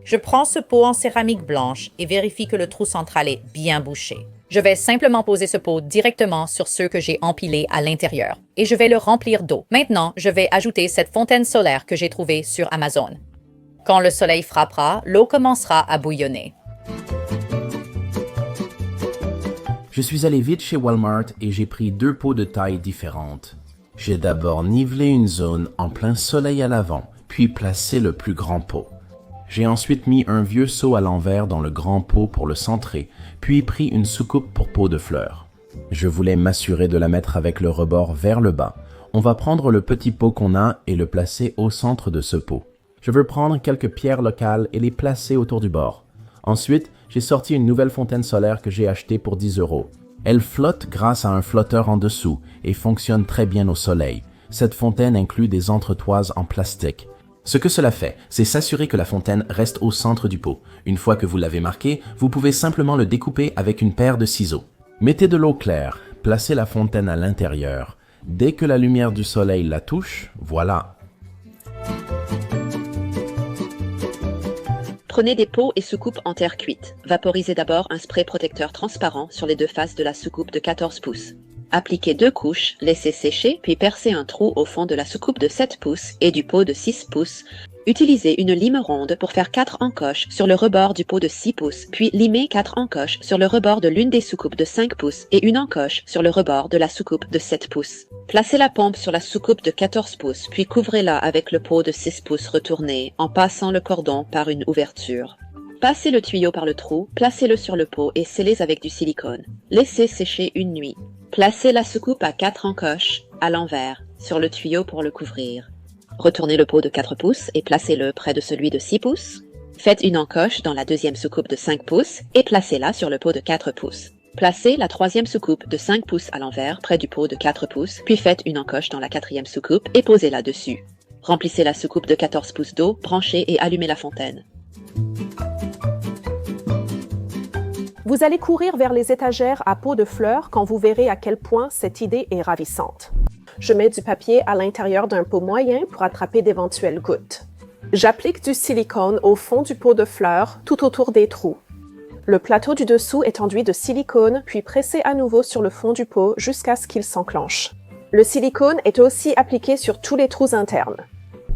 Je prends ce pot en céramique blanche et vérifie que le trou central est bien bouché. Je vais simplement poser ce pot directement sur ceux que j'ai empilés à l'intérieur et je vais le remplir d'eau. Maintenant, je vais ajouter cette fontaine solaire que j'ai trouvée sur Amazon. Quand le soleil frappera, l'eau commencera à bouillonner. Je suis allé vite chez Walmart et j'ai pris 2 pots de taille différentes. J'ai d'abord nivelé une zone en plein soleil à l'avant, puis placé le plus grand pot. J'ai ensuite mis un vieux seau à l'envers dans le grand pot pour le centrer, puis pris une soucoupe pour pot de fleurs. Je voulais m'assurer de la mettre avec le rebord vers le bas. On va prendre le petit pot qu'on a et le placer au centre de ce pot. Je veux prendre quelques pierres locales et les placer autour du bord. Ensuite, j'ai sorti une nouvelle fontaine solaire que j'ai achetée pour 10 €. Elle flotte grâce à un flotteur en dessous et fonctionne très bien au soleil. Cette fontaine inclut des entretoises en plastique. Ce que cela fait, c'est s'assurer que la fontaine reste au centre du pot. Une fois que vous l'avez marqué, vous pouvez simplement le découper avec une paire de ciseaux. Mettez de l'eau claire, placez la fontaine à l'intérieur. Dès que la lumière du soleil la touche, voilà. Prenez des pots et soucoupes en terre cuite. Vaporisez d'abord un spray protecteur transparent sur les 2 faces de la soucoupe de 14 pouces. Appliquez 2 couches, laissez sécher, puis percez un trou au fond de la soucoupe de 7 pouces et du pot de 6 pouces. Utilisez une lime ronde pour faire 4 encoches sur le rebord du pot de 6 pouces, puis limez 4 encoches sur le rebord de l'une des soucoupes de 5 pouces et une encoche sur le rebord de la soucoupe de 7 pouces. Placez la pompe sur la soucoupe de 14 pouces, puis couvrez-la avec le pot de 6 pouces retourné en passant le cordon par une ouverture. Passez le tuyau par le trou, placez-le sur le pot et scellez avec du silicone. Laissez sécher une nuit. Placez la soucoupe à 4 encoches, à l'envers, sur le tuyau pour le couvrir. Retournez le pot de 4 pouces et placez-le près de celui de 6 pouces. Faites une encoche dans la deuxième soucoupe de 5 pouces et placez-la sur le pot de 4 pouces. Placez la troisième soucoupe de 5 pouces à l'envers près du pot de 4 pouces, puis faites une encoche dans la quatrième soucoupe et posez-la dessus. Remplissez la soucoupe de 14 pouces d'eau, branchez et allumez la fontaine. Vous allez courir vers les étagères à pots de fleurs quand vous verrez à quel point cette idée est ravissante. Je mets du papier à l'intérieur d'un pot moyen pour attraper d'éventuelles gouttes. J'applique du silicone au fond du pot de fleurs tout autour des trous. Le plateau du dessous est enduit de silicone puis pressé à nouveau sur le fond du pot jusqu'à ce qu'il s'enclenche. Le silicone est aussi appliqué sur tous les trous internes.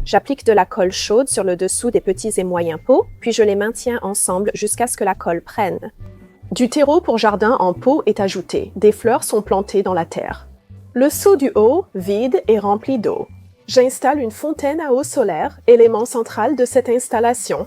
J'applique de la colle chaude sur le dessous des petits et moyens pots, puis je les maintiens ensemble jusqu'à ce que la colle prenne. Du terreau pour jardin en pot est ajouté. Des fleurs sont plantées dans la terre. Le seau du haut, vide, est rempli d'eau. J'installe une fontaine à eau solaire, élément central de cette installation.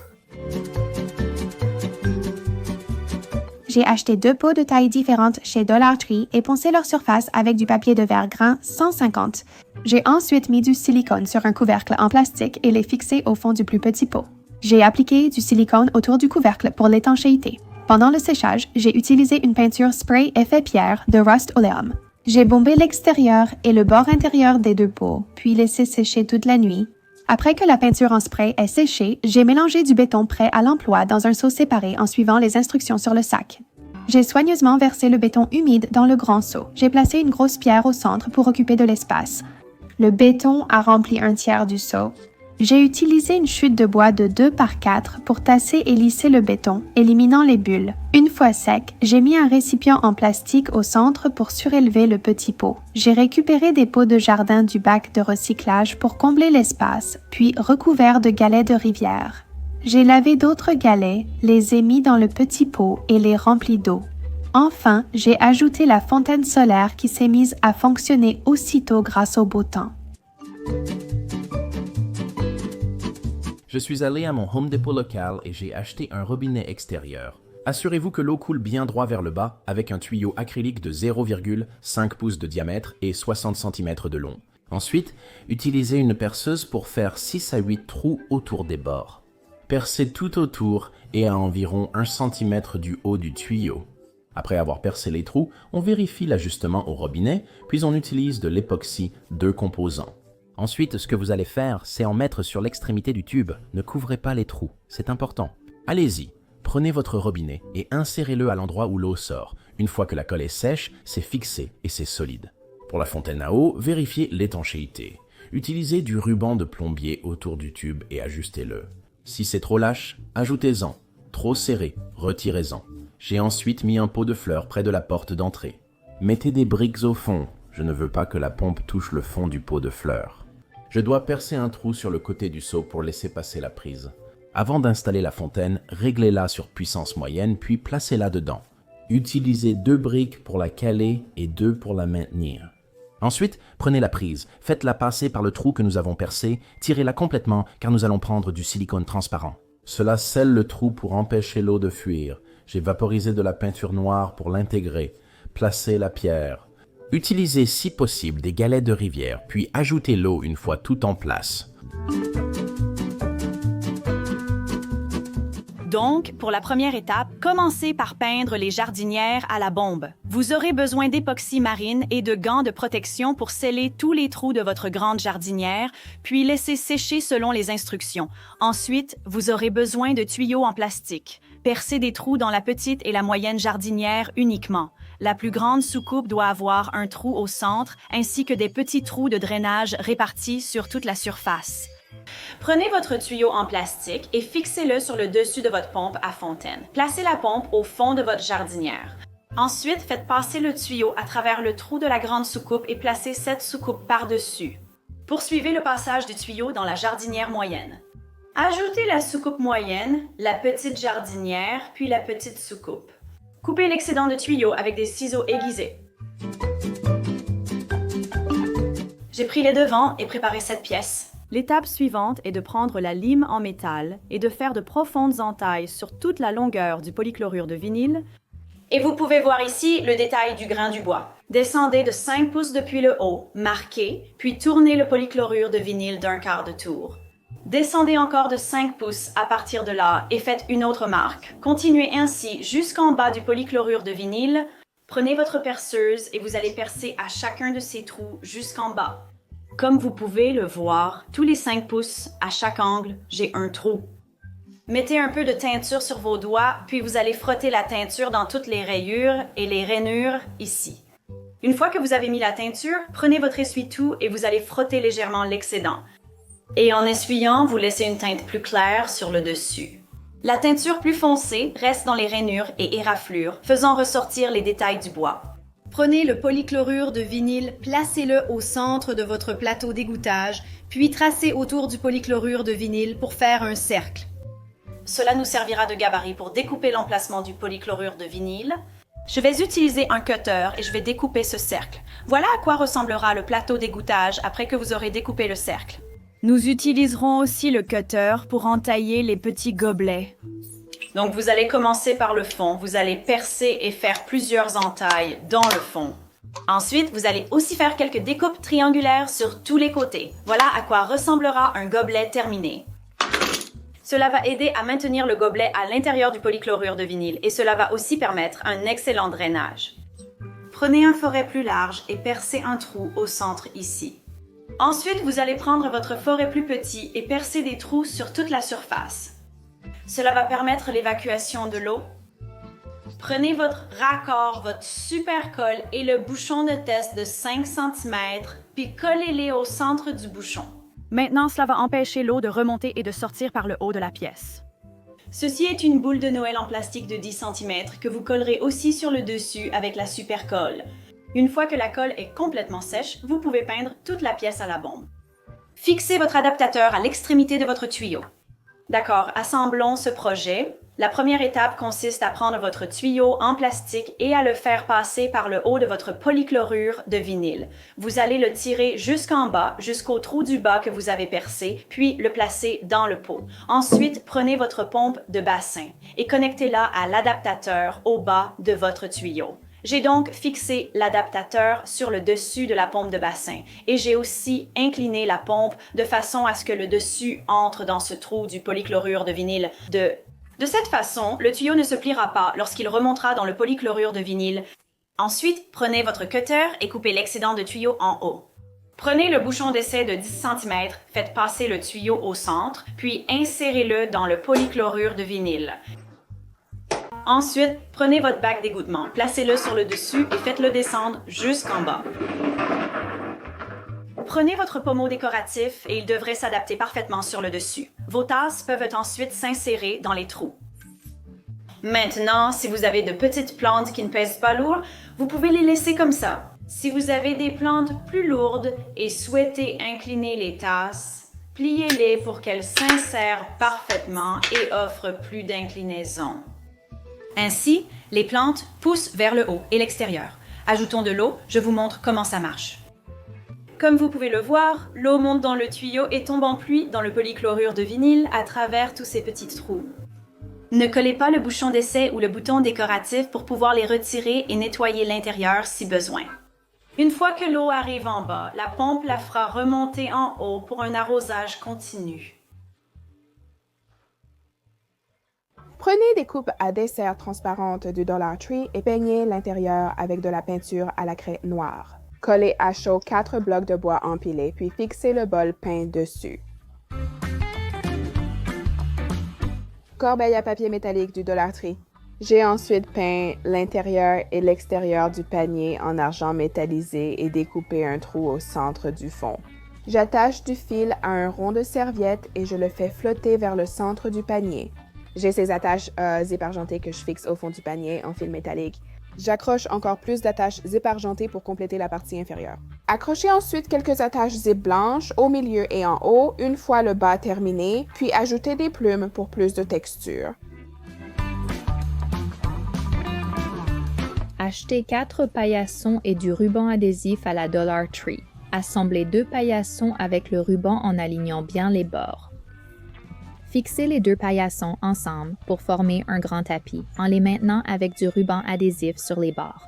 J'ai acheté 2 pots de tailles différentes chez Dollar Tree et poncé leur surface avec du papier de verre grain 150. J'ai ensuite mis du silicone sur un couvercle en plastique et les fixé au fond du plus petit pot. J'ai appliqué du silicone autour du couvercle pour l'étanchéité. Pendant le séchage, j'ai utilisé une peinture spray effet pierre de Rust-Oleum. J'ai bombé l'extérieur et le bord intérieur des 2 pots, puis laissé sécher toute la nuit. Après que la peinture en spray est séchée, j'ai mélangé du béton prêt à l'emploi dans un seau séparé en suivant les instructions sur le sac. J'ai soigneusement versé le béton humide dans le grand seau. J'ai placé une grosse pierre au centre pour occuper de l'espace. Le béton a rempli un tiers du seau. J'ai utilisé une chute de bois de 2 par 4 pour tasser et lisser le béton, éliminant les bulles. Une fois sec, j'ai mis un récipient en plastique au centre pour surélever le petit pot. J'ai récupéré des pots de jardin du bac de recyclage pour combler l'espace, puis recouvert de galets de rivière. J'ai lavé d'autres galets, les ai mis dans le petit pot et les remplis d'eau. Enfin, j'ai ajouté la fontaine solaire qui s'est mise à fonctionner aussitôt grâce au beau temps. Je suis allé à mon Home Depot local et j'ai acheté un robinet extérieur. Assurez-vous que l'eau coule bien droit vers le bas avec un tuyau acrylique de 0,5 pouces de diamètre et 60 cm de long. Ensuite, utilisez une perceuse pour faire 6 à 8 trous autour des bords. Percez tout autour et à environ 1 cm du haut du tuyau. Après avoir percé les trous, on vérifie l'ajustement au robinet, puis on utilise de l'époxy 2 composants. Ensuite, ce que vous allez faire, c'est en mettre sur l'extrémité du tube. Ne couvrez pas les trous, c'est important. Allez-y, prenez votre robinet et insérez-le à l'endroit où l'eau sort. Une fois que la colle est sèche, c'est fixé et c'est solide. Pour la fontaine à eau, vérifiez l'étanchéité. Utilisez du ruban de plombier autour du tube et ajustez-le. Si c'est trop lâche, ajoutez-en. Trop serré, retirez-en. J'ai ensuite mis un pot de fleurs près de la porte d'entrée. Mettez des briques au fond. Je ne veux pas que la pompe touche le fond du pot de fleurs. Je dois percer un trou sur le côté du seau pour laisser passer la prise. Avant d'installer la fontaine, réglez-la sur puissance moyenne, puis placez-la dedans. Utilisez 2 briques pour la caler et 2 pour la maintenir. Ensuite, prenez la prise, faites-la passer par le trou que nous avons percé, tirez-la complètement car nous allons prendre du silicone transparent. Cela scelle le trou pour empêcher l'eau de fuir. J'ai vaporisé de la peinture noire pour l'intégrer. Placez la pierre. Utilisez si possible des galets de rivière, puis ajoutez l'eau une fois tout en place. Donc, pour la première étape, commencez par peindre les jardinières à la bombe. Vous aurez besoin d'époxy marine et de gants de protection pour sceller tous les trous de votre grande jardinière, puis laisser sécher selon les instructions. Ensuite, vous aurez besoin de tuyaux en plastique. Percez des trous dans la petite et la moyenne jardinière uniquement. La plus grande soucoupe doit avoir un trou au centre, ainsi que des petits trous de drainage répartis sur toute la surface. Prenez votre tuyau en plastique et fixez-le sur le dessus de votre pompe à fontaine. Placez la pompe au fond de votre jardinière. Ensuite, faites passer le tuyau à travers le trou de la grande soucoupe et placez cette soucoupe par-dessus. Poursuivez le passage du tuyau dans la jardinière moyenne. Ajoutez la soucoupe moyenne, la petite jardinière, puis la petite soucoupe. Coupez l'excédent de tuyau avec des ciseaux aiguisés. J'ai pris les devants et préparé cette pièce. L'étape suivante est de prendre la lime en métal et de faire de profondes entailles sur toute la longueur du polychlorure de vinyle. Et vous pouvez voir ici le détail du grain du bois. Descendez de 5 pouces depuis le haut, marquez, puis tournez le polychlorure de vinyle d'1/4 de tour. Descendez encore de 5 pouces à partir de là et faites une autre marque. Continuez ainsi jusqu'en bas du polychlorure de vinyle. Prenez votre perceuse et vous allez percer à chacun de ces trous jusqu'en bas. Comme vous pouvez le voir, tous les 5 pouces, à chaque angle, j'ai un trou. Mettez un peu de teinture sur vos doigts, puis vous allez frotter la teinture dans toutes les rayures et les rainures ici. Une fois que vous avez mis la teinture, prenez votre essuie-tout et vous allez frotter légèrement l'excédent. Et en essuyant, vous laissez une teinte plus claire sur le dessus. La teinture plus foncée reste dans les rainures et éraflures, faisant ressortir les détails du bois. Prenez le polychlorure de vinyle, placez-le au centre de votre plateau d'égouttage, puis tracez autour du polychlorure de vinyle pour faire un cercle. Cela nous servira de gabarit pour découper l'emplacement du polychlorure de vinyle. Je vais utiliser un cutter et je vais découper ce cercle. Voilà à quoi ressemblera le plateau d'égouttage après que vous aurez découpé le cercle. Nous utiliserons aussi le cutter pour entailler les petits gobelets. Donc, vous allez commencer par le fond. Vous allez percer et faire plusieurs entailles dans le fond. Ensuite, vous allez aussi faire quelques découpes triangulaires sur tous les côtés. Voilà à quoi ressemblera un gobelet terminé. Cela va aider à maintenir le gobelet à l'intérieur du polychlorure de vinyle et cela va aussi permettre un excellent drainage. Prenez un forêt plus large et percez un trou au centre ici. Ensuite, vous allez prendre votre forêt plus petit et percer des trous sur toute la surface. Cela va permettre l'évacuation de l'eau. Prenez votre raccord, votre super colle et le bouchon de test de 5 cm, puis collez-les au centre du bouchon. Maintenant, cela va empêcher l'eau de remonter et de sortir par le haut de la pièce. Ceci est une boule de Noël en plastique de 10 cm que vous collerez aussi sur le dessus avec la super colle. Une fois que la colle est complètement sèche, vous pouvez peindre toute la pièce à la bombe. Fixez votre adaptateur à l'extrémité de votre tuyau. D'accord, assemblons ce projet. La première étape consiste à prendre votre tuyau en plastique et à le faire passer par le haut de votre polychlorure de vinyle. Vous allez le tirer jusqu'en bas, jusqu'au trou du bas que vous avez percé, puis le placer dans le pot. Ensuite, prenez votre pompe de bassin et connectez-la à l'adaptateur au bas de votre tuyau. J'ai donc fixé l'adaptateur sur le dessus de la pompe de bassin et j'ai aussi incliné la pompe de façon à ce que le dessus entre dans ce trou du polychlorure de vinyle. De cette façon, le tuyau ne se pliera pas lorsqu'il remontera dans le polychlorure de vinyle. Ensuite, prenez votre cutter et coupez l'excédent de tuyau en haut. Prenez le bouchon d'essai de 10 cm, faites passer le tuyau au centre, puis insérez-le dans le polychlorure de vinyle. Ensuite, prenez votre bac d'égouttement, placez-le sur le dessus et faites-le descendre jusqu'en bas. Prenez votre pommeau décoratif et il devrait s'adapter parfaitement sur le dessus. Vos tasses peuvent ensuite s'insérer dans les trous. Maintenant, si vous avez de petites plantes qui ne pèsent pas lourd, vous pouvez les laisser comme ça. Si vous avez des plantes plus lourdes et souhaitez incliner les tasses, pliez-les pour qu'elles s'insèrent parfaitement et offrent plus d'inclinaison. Ainsi, les plantes poussent vers le haut et l'extérieur. Ajoutons de l'eau, je vous montre comment ça marche. Comme vous pouvez le voir, l'eau monte dans le tuyau et tombe en pluie dans le polychlorure de vinyle à travers tous ces petits trous. Ne collez pas le bouchon d'essai ou le bouton décoratif pour pouvoir les retirer et nettoyer l'intérieur si besoin. Une fois que l'eau arrive en bas, la pompe la fera remonter en haut pour un arrosage continu. Prenez des coupes à dessert transparentes du Dollar Tree et peignez l'intérieur avec de la peinture à la craie noire. Collez à chaud 4 blocs de bois empilés, puis fixez le bol peint dessus. Corbeille à papier métallique du Dollar Tree. J'ai ensuite peint l'intérieur et l'extérieur du panier en argent métallisé et découpé un trou au centre du fond. J'attache du fil à un rond de serviette et je le fais flotter vers le centre du panier. J'ai ces attaches zip argentées que je fixe au fond du panier en fil métallique. J'accroche encore plus d'attaches zip argentées pour compléter la partie inférieure. Accrochez ensuite quelques attaches zip blanches au milieu et en haut une fois le bas terminé, puis ajoutez des plumes pour plus de texture. Achetez 4 paillassons et du ruban adhésif à la Dollar Tree. Assemblez 2 paillassons avec le ruban en alignant bien les bords. Fixez les 2 paillassons ensemble pour former un grand tapis en les maintenant avec du ruban adhésif sur les bords.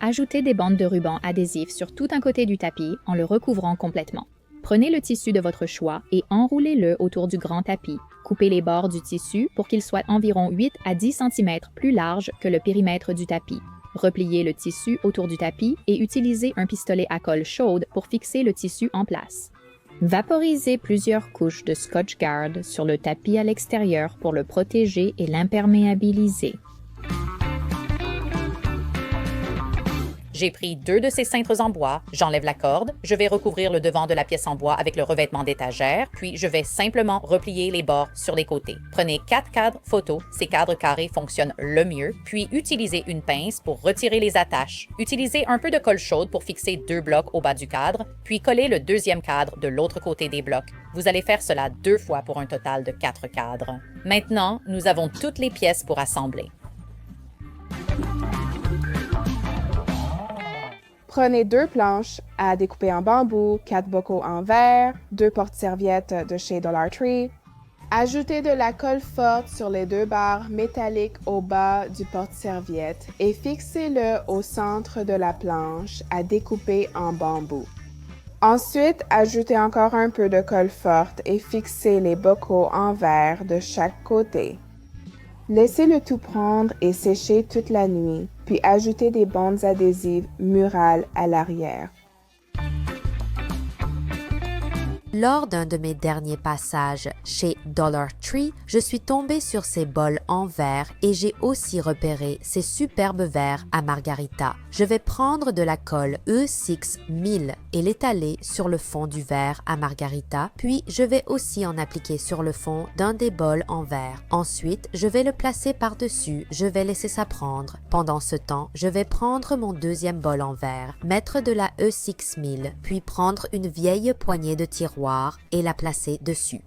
Ajoutez des bandes de ruban adhésif sur tout un côté du tapis en le recouvrant complètement. Prenez le tissu de votre choix et enroulez-le autour du grand tapis. Coupez les bords du tissu pour qu'il soit environ 8 à 10 cm plus large que le périmètre du tapis. Repliez le tissu autour du tapis et utilisez un pistolet à colle chaude pour fixer le tissu en place. Vaporisez plusieurs couches de Scotch Guard sur le tapis à l'extérieur pour le protéger et l'imperméabiliser. J'ai pris 2 de ces cintres en bois, j'enlève la corde, je vais recouvrir le devant de la pièce en bois avec le revêtement d'étagère, puis je vais simplement replier les bords sur les côtés. Prenez 4 cadres photo, ces cadres carrés fonctionnent le mieux, puis utilisez une pince pour retirer les attaches. Utilisez un peu de colle chaude pour fixer 2 blocs au bas du cadre, puis collez le deuxième cadre de l'autre côté des blocs. Vous allez faire cela 2 fois pour un total de 4 cadres. Maintenant, nous avons toutes les pièces pour assembler. Prenez 2 planches à découper en bambou, 4 bocaux en verre, 2 porte-serviettes de chez Dollar Tree. Ajoutez de la colle forte sur les 2 barres métalliques au bas du porte-serviette et fixez-le au centre de la planche à découper en bambou. Ensuite, ajoutez encore un peu de colle forte et fixez les bocaux en verre de chaque côté. Laissez le tout prendre et sécher toute la nuit, puis ajoutez des bandes adhésives murales à l'arrière. Lors d'un de mes derniers passages chez Dollar Tree, je suis tombée sur ces bols en verre et j'ai aussi repéré ces superbes verres à margarita. Je vais prendre de la colle E6 1000 et l'étaler sur le fond du verre à margarita, puis je vais aussi en appliquer sur le fond d'un des bols en verre. Ensuite, je vais le placer par-dessus, je vais laisser ça prendre. Pendant ce temps, je vais prendre mon deuxième bol en verre, mettre de la E6 1000, puis prendre une vieille poignée de tiroir et la placer dessus.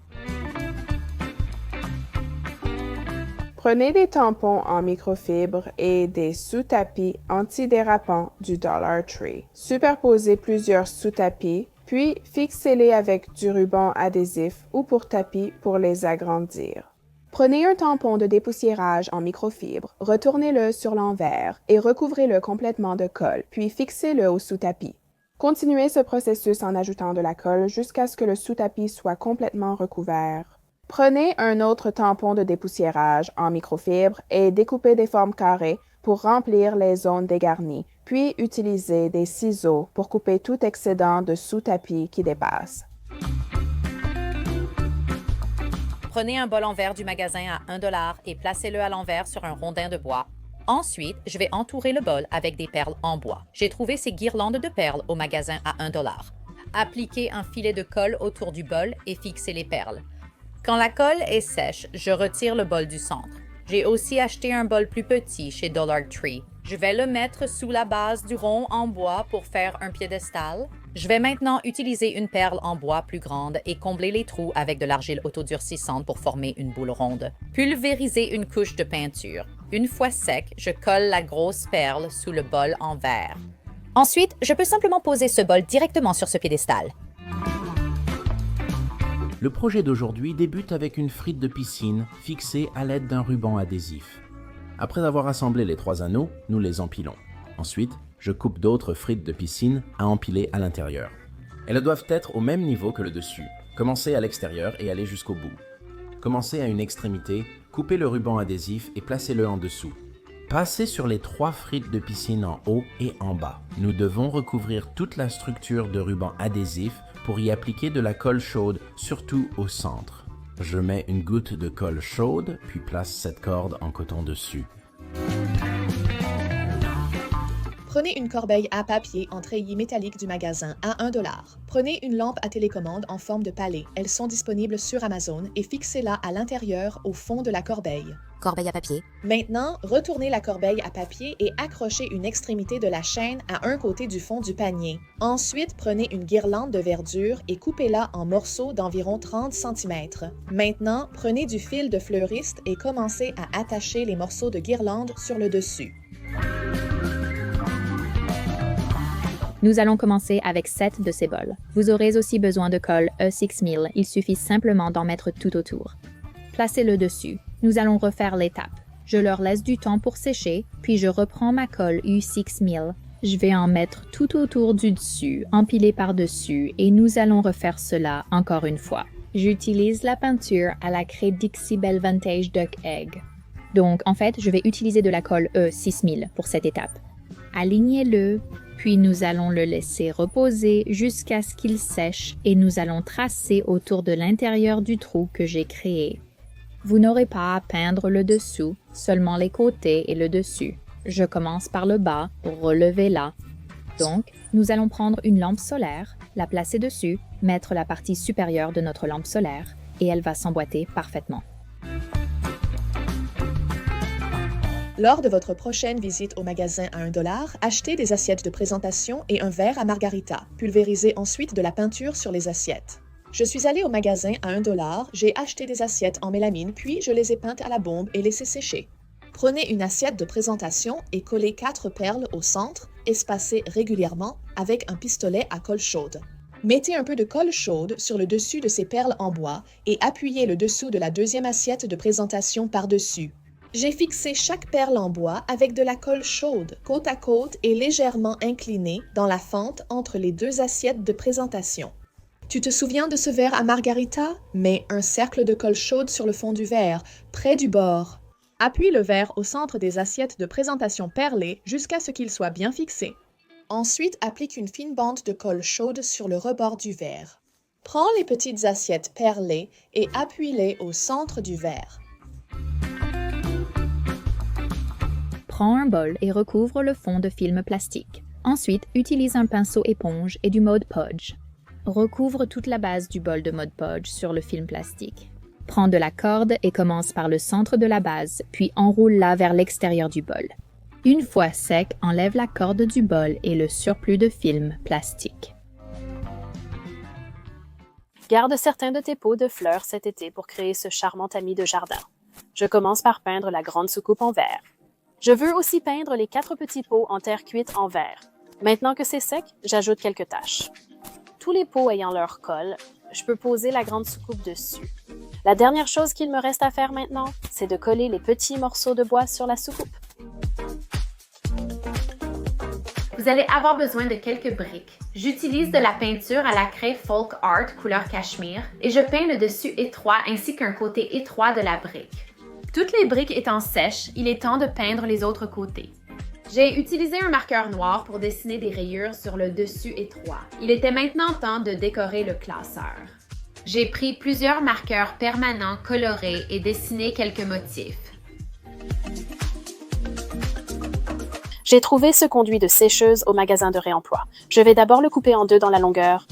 Prenez des tampons en microfibre et des sous-tapis antidérapants du Dollar Tree. Superposez plusieurs sous-tapis, puis fixez-les avec du ruban adhésif ou pour tapis pour les agrandir. Prenez un tampon de dépoussiérage en microfibre, retournez-le sur l'envers et recouvrez-le complètement de colle, puis fixez-le au sous-tapis. Continuez ce processus en ajoutant de la colle jusqu'à ce que le sous-tapis soit complètement recouvert. Prenez un autre tampon de dépoussiérage en microfibre et découpez des formes carrées pour remplir les zones dégarnies, puis utilisez des ciseaux pour couper tout excédent de sous-tapis qui dépasse. Prenez un bol en verre du magasin à 1 $ et placez-le à l'envers sur un rondin de bois. Ensuite, je vais entourer le bol avec des perles en bois. J'ai trouvé ces guirlandes de perles au magasin à 1 $. Appliquez un filet de colle autour du bol et fixez les perles. Quand la colle est sèche, je retire le bol du centre. J'ai aussi acheté un bol plus petit chez Dollar Tree. Je vais le mettre sous la base du rond en bois pour faire un piédestal. Je vais maintenant utiliser une perle en bois plus grande et combler les trous avec de l'argile autodurcissante pour former une boule ronde. Pulvérisez une couche de peinture. Une fois sec, je colle la grosse perle sous le bol en verre. Ensuite, je peux simplement poser ce bol directement sur ce piédestal. Le projet d'aujourd'hui débute avec une frite de piscine fixée à l'aide d'un ruban adhésif. Après avoir assemblé les 3 anneaux, nous les empilons. Ensuite, je coupe d'autres frites de piscine à empiler à l'intérieur. Elles doivent être au même niveau que le dessus. Commencez à l'extérieur et allez jusqu'au bout. Commencez à une extrémité, coupez le ruban adhésif et placez-le en dessous. Passez sur les 3 frites de piscine en haut et en bas. Nous devons recouvrir toute la structure de ruban adhésif pour y appliquer de la colle chaude, surtout au centre. Je mets une goutte de colle chaude, puis place cette corde en coton dessus. Prenez une corbeille à papier en treillis métallique du magasin à 1 $. Prenez une lampe à télécommande en forme de palais. Elles sont disponibles sur Amazon et fixez-la à l'intérieur au fond de la corbeille. Corbeille à papier. Maintenant, retournez la corbeille à papier et accrochez une extrémité de la chaîne à un côté du fond du panier. Ensuite, prenez une guirlande de verdure et coupez-la en morceaux d'environ 30 cm. Maintenant, prenez du fil de fleuriste et commencez à attacher les morceaux de guirlande sur le dessus. Nous allons commencer avec 7 de ces bols. Vous aurez aussi besoin de colle E6000, il suffit simplement d'en mettre tout autour. Placez-le dessus. Nous allons refaire l'étape. Je leur laisse du temps pour sécher, puis je reprends ma colle U6000. Je vais en mettre tout autour du dessus, empiler par-dessus, et nous allons refaire cela encore une fois. J'utilise la peinture à la craie Dixie Belle Vintage Duck Egg. Donc, en fait, je vais utiliser de la colle E6000 pour cette étape. Alignez-le, puis nous allons le laisser reposer jusqu'à ce qu'il sèche et nous allons tracer autour de l'intérieur du trou que j'ai créé. Vous n'aurez pas à peindre le dessous, seulement les côtés et le dessus. Je commence par le bas pour relever là. Donc, nous allons prendre une lampe solaire, la placer dessus, mettre la partie supérieure de notre lampe solaire et elle va s'emboîter parfaitement. Lors de votre prochaine visite au magasin à 1 $, achetez des assiettes de présentation et un verre à margarita. Pulvérisez ensuite de la peinture sur les assiettes. Je suis allée au magasin à 1 $, j'ai acheté des assiettes en mélamine, puis je les ai peintes à la bombe et laissées sécher. Prenez une assiette de présentation et collez 4 perles au centre, espacées régulièrement avec un pistolet à colle chaude. Mettez un peu de colle chaude sur le dessus de ces perles en bois et appuyez le dessous de la deuxième assiette de présentation par-dessus. J'ai fixé chaque perle en bois avec de la colle chaude, côte à côte et légèrement inclinée dans la fente entre les 2 assiettes de présentation. Tu te souviens de ce verre à margarita? Mets un cercle de colle chaude sur le fond du verre, près du bord. Appuie le verre au centre des assiettes de présentation perlées jusqu'à ce qu'il soit bien fixé. Ensuite, applique une fine bande de colle chaude sur le rebord du verre. Prends les petites assiettes perlées et appuie-les au centre du verre. Prends un bol et recouvre le fond de film plastique. Ensuite, utilise un pinceau éponge et du Mod Podge. Recouvre toute la base du bol de Mod Podge sur le film plastique. Prends de la corde et commence par le centre de la base, puis enroule-la vers l'extérieur du bol. Une fois sec, enlève la corde du bol et le surplus de film plastique. Garde certains de tes pots de fleurs cet été pour créer ce charmant ami de jardin. Je commence par peindre la grande soucoupe en verre. Je veux aussi peindre les 4 petits pots en terre cuite en verre. Maintenant que c'est sec, j'ajoute quelques taches. Tous les pots ayant leur colle, je peux poser la grande soucoupe dessus. La dernière chose qu'il me reste à faire maintenant, c'est de coller les petits morceaux de bois sur la soucoupe. Vous allez avoir besoin de quelques briques. J'utilise de la peinture à la craie Folk Art couleur cachemire et je peins le dessus étroit ainsi qu'un côté étroit de la brique. Toutes les briques étant sèches, il est temps de peindre les autres côtés. J'ai utilisé un marqueur noir pour dessiner des rayures sur le dessus étroit. Il était maintenant temps de décorer le classeur. J'ai pris plusieurs marqueurs permanents colorés et dessiné quelques motifs. J'ai trouvé ce conduit de sécheuse au magasin de réemploi. Je vais d'abord le couper en deux dans la longueur.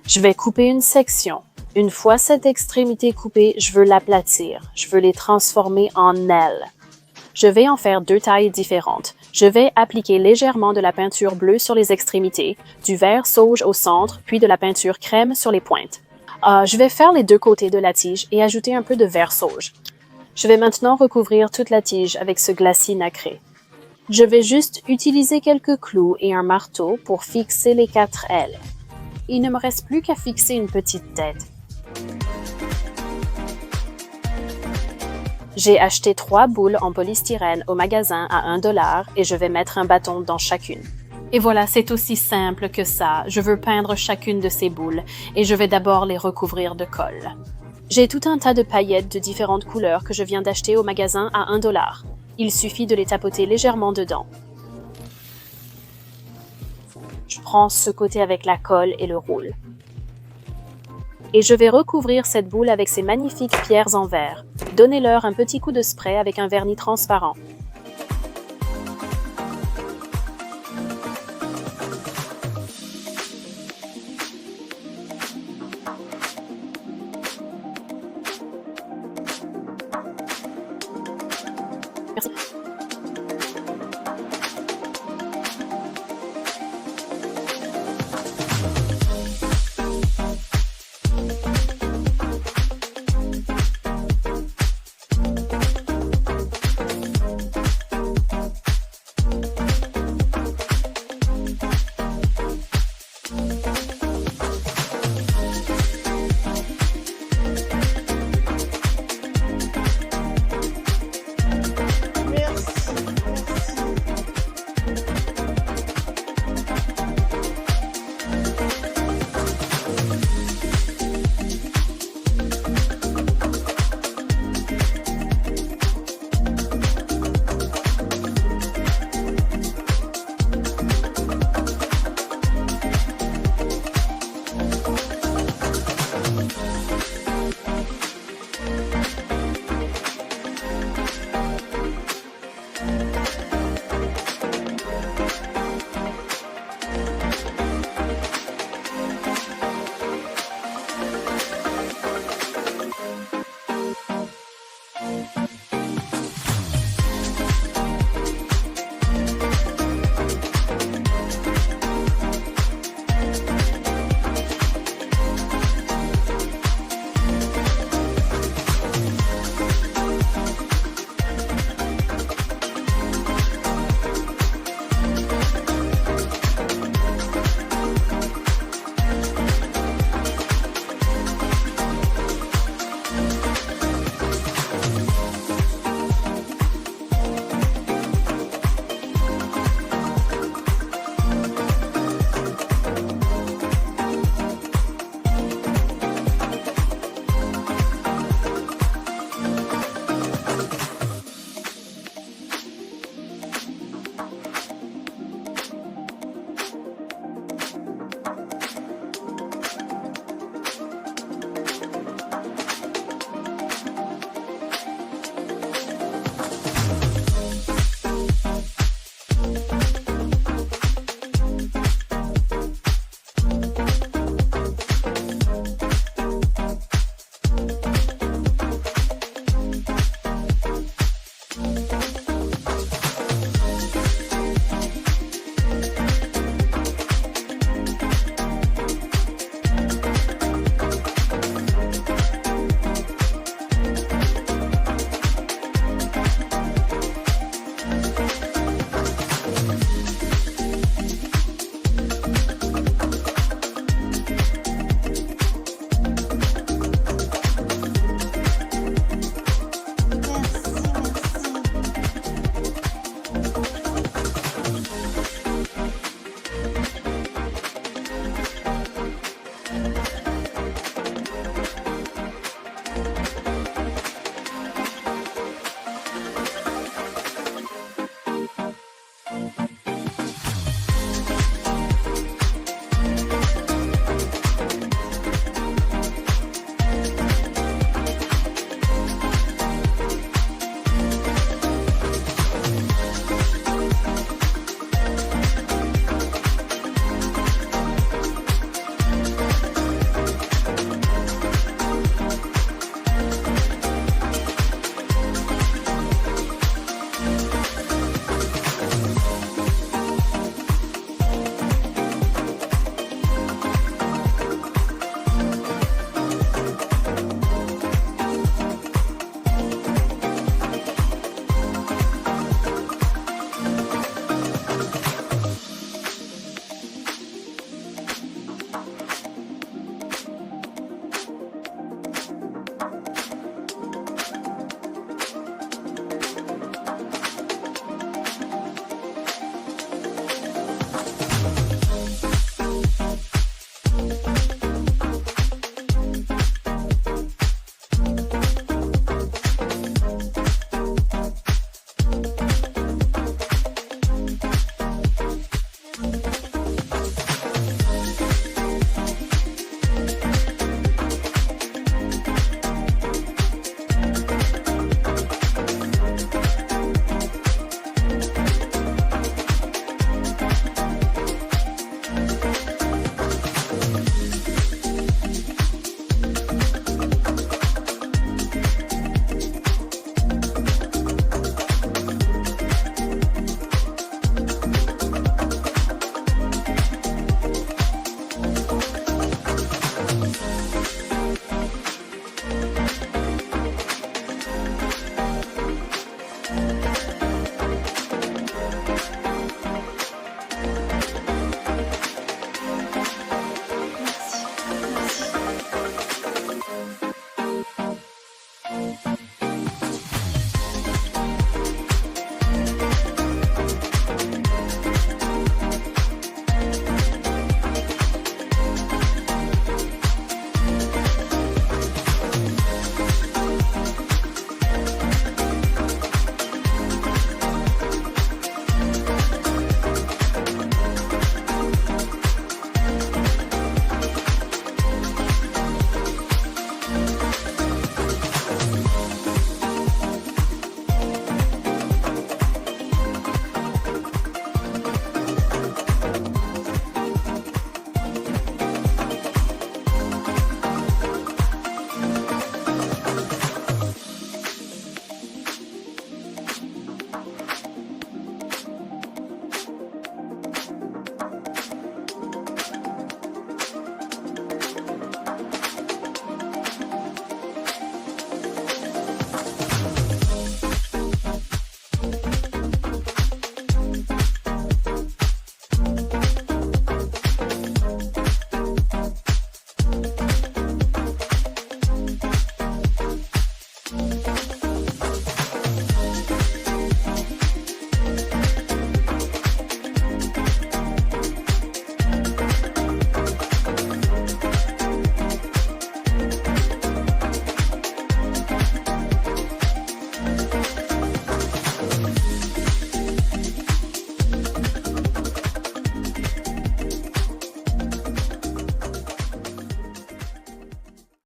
Je vais couper une section. Une fois cette extrémité coupée, je veux l'aplatir. Je veux les transformer en ailes. Je vais en faire deux tailles différentes. Je vais appliquer légèrement de la peinture bleue sur les extrémités, du vert sauge au centre, puis de la peinture crème sur les pointes. Je vais faire les deux côtés de la tige et ajouter un peu de vert sauge. Je vais maintenant recouvrir toute la tige avec ce glacis nacré. Je vais juste utiliser quelques clous et un marteau pour fixer les 4 ailes. Il ne me reste plus qu'à fixer une petite tête. J'ai acheté 3 boules en polystyrène au magasin à 1 $ et je vais mettre un bâton dans chacune. Et voilà, c'est aussi simple que ça. Je veux peindre chacune de ces boules et je vais d'abord les recouvrir de colle. J'ai tout un tas de paillettes de différentes couleurs que je viens d'acheter au magasin à 1 $. Il suffit de les tapoter légèrement dedans. Je prends ce côté avec la colle et le roule. Et je vais recouvrir cette boule avec ces magnifiques pierres en verre. Donnez-leur un petit coup de spray avec un vernis transparent.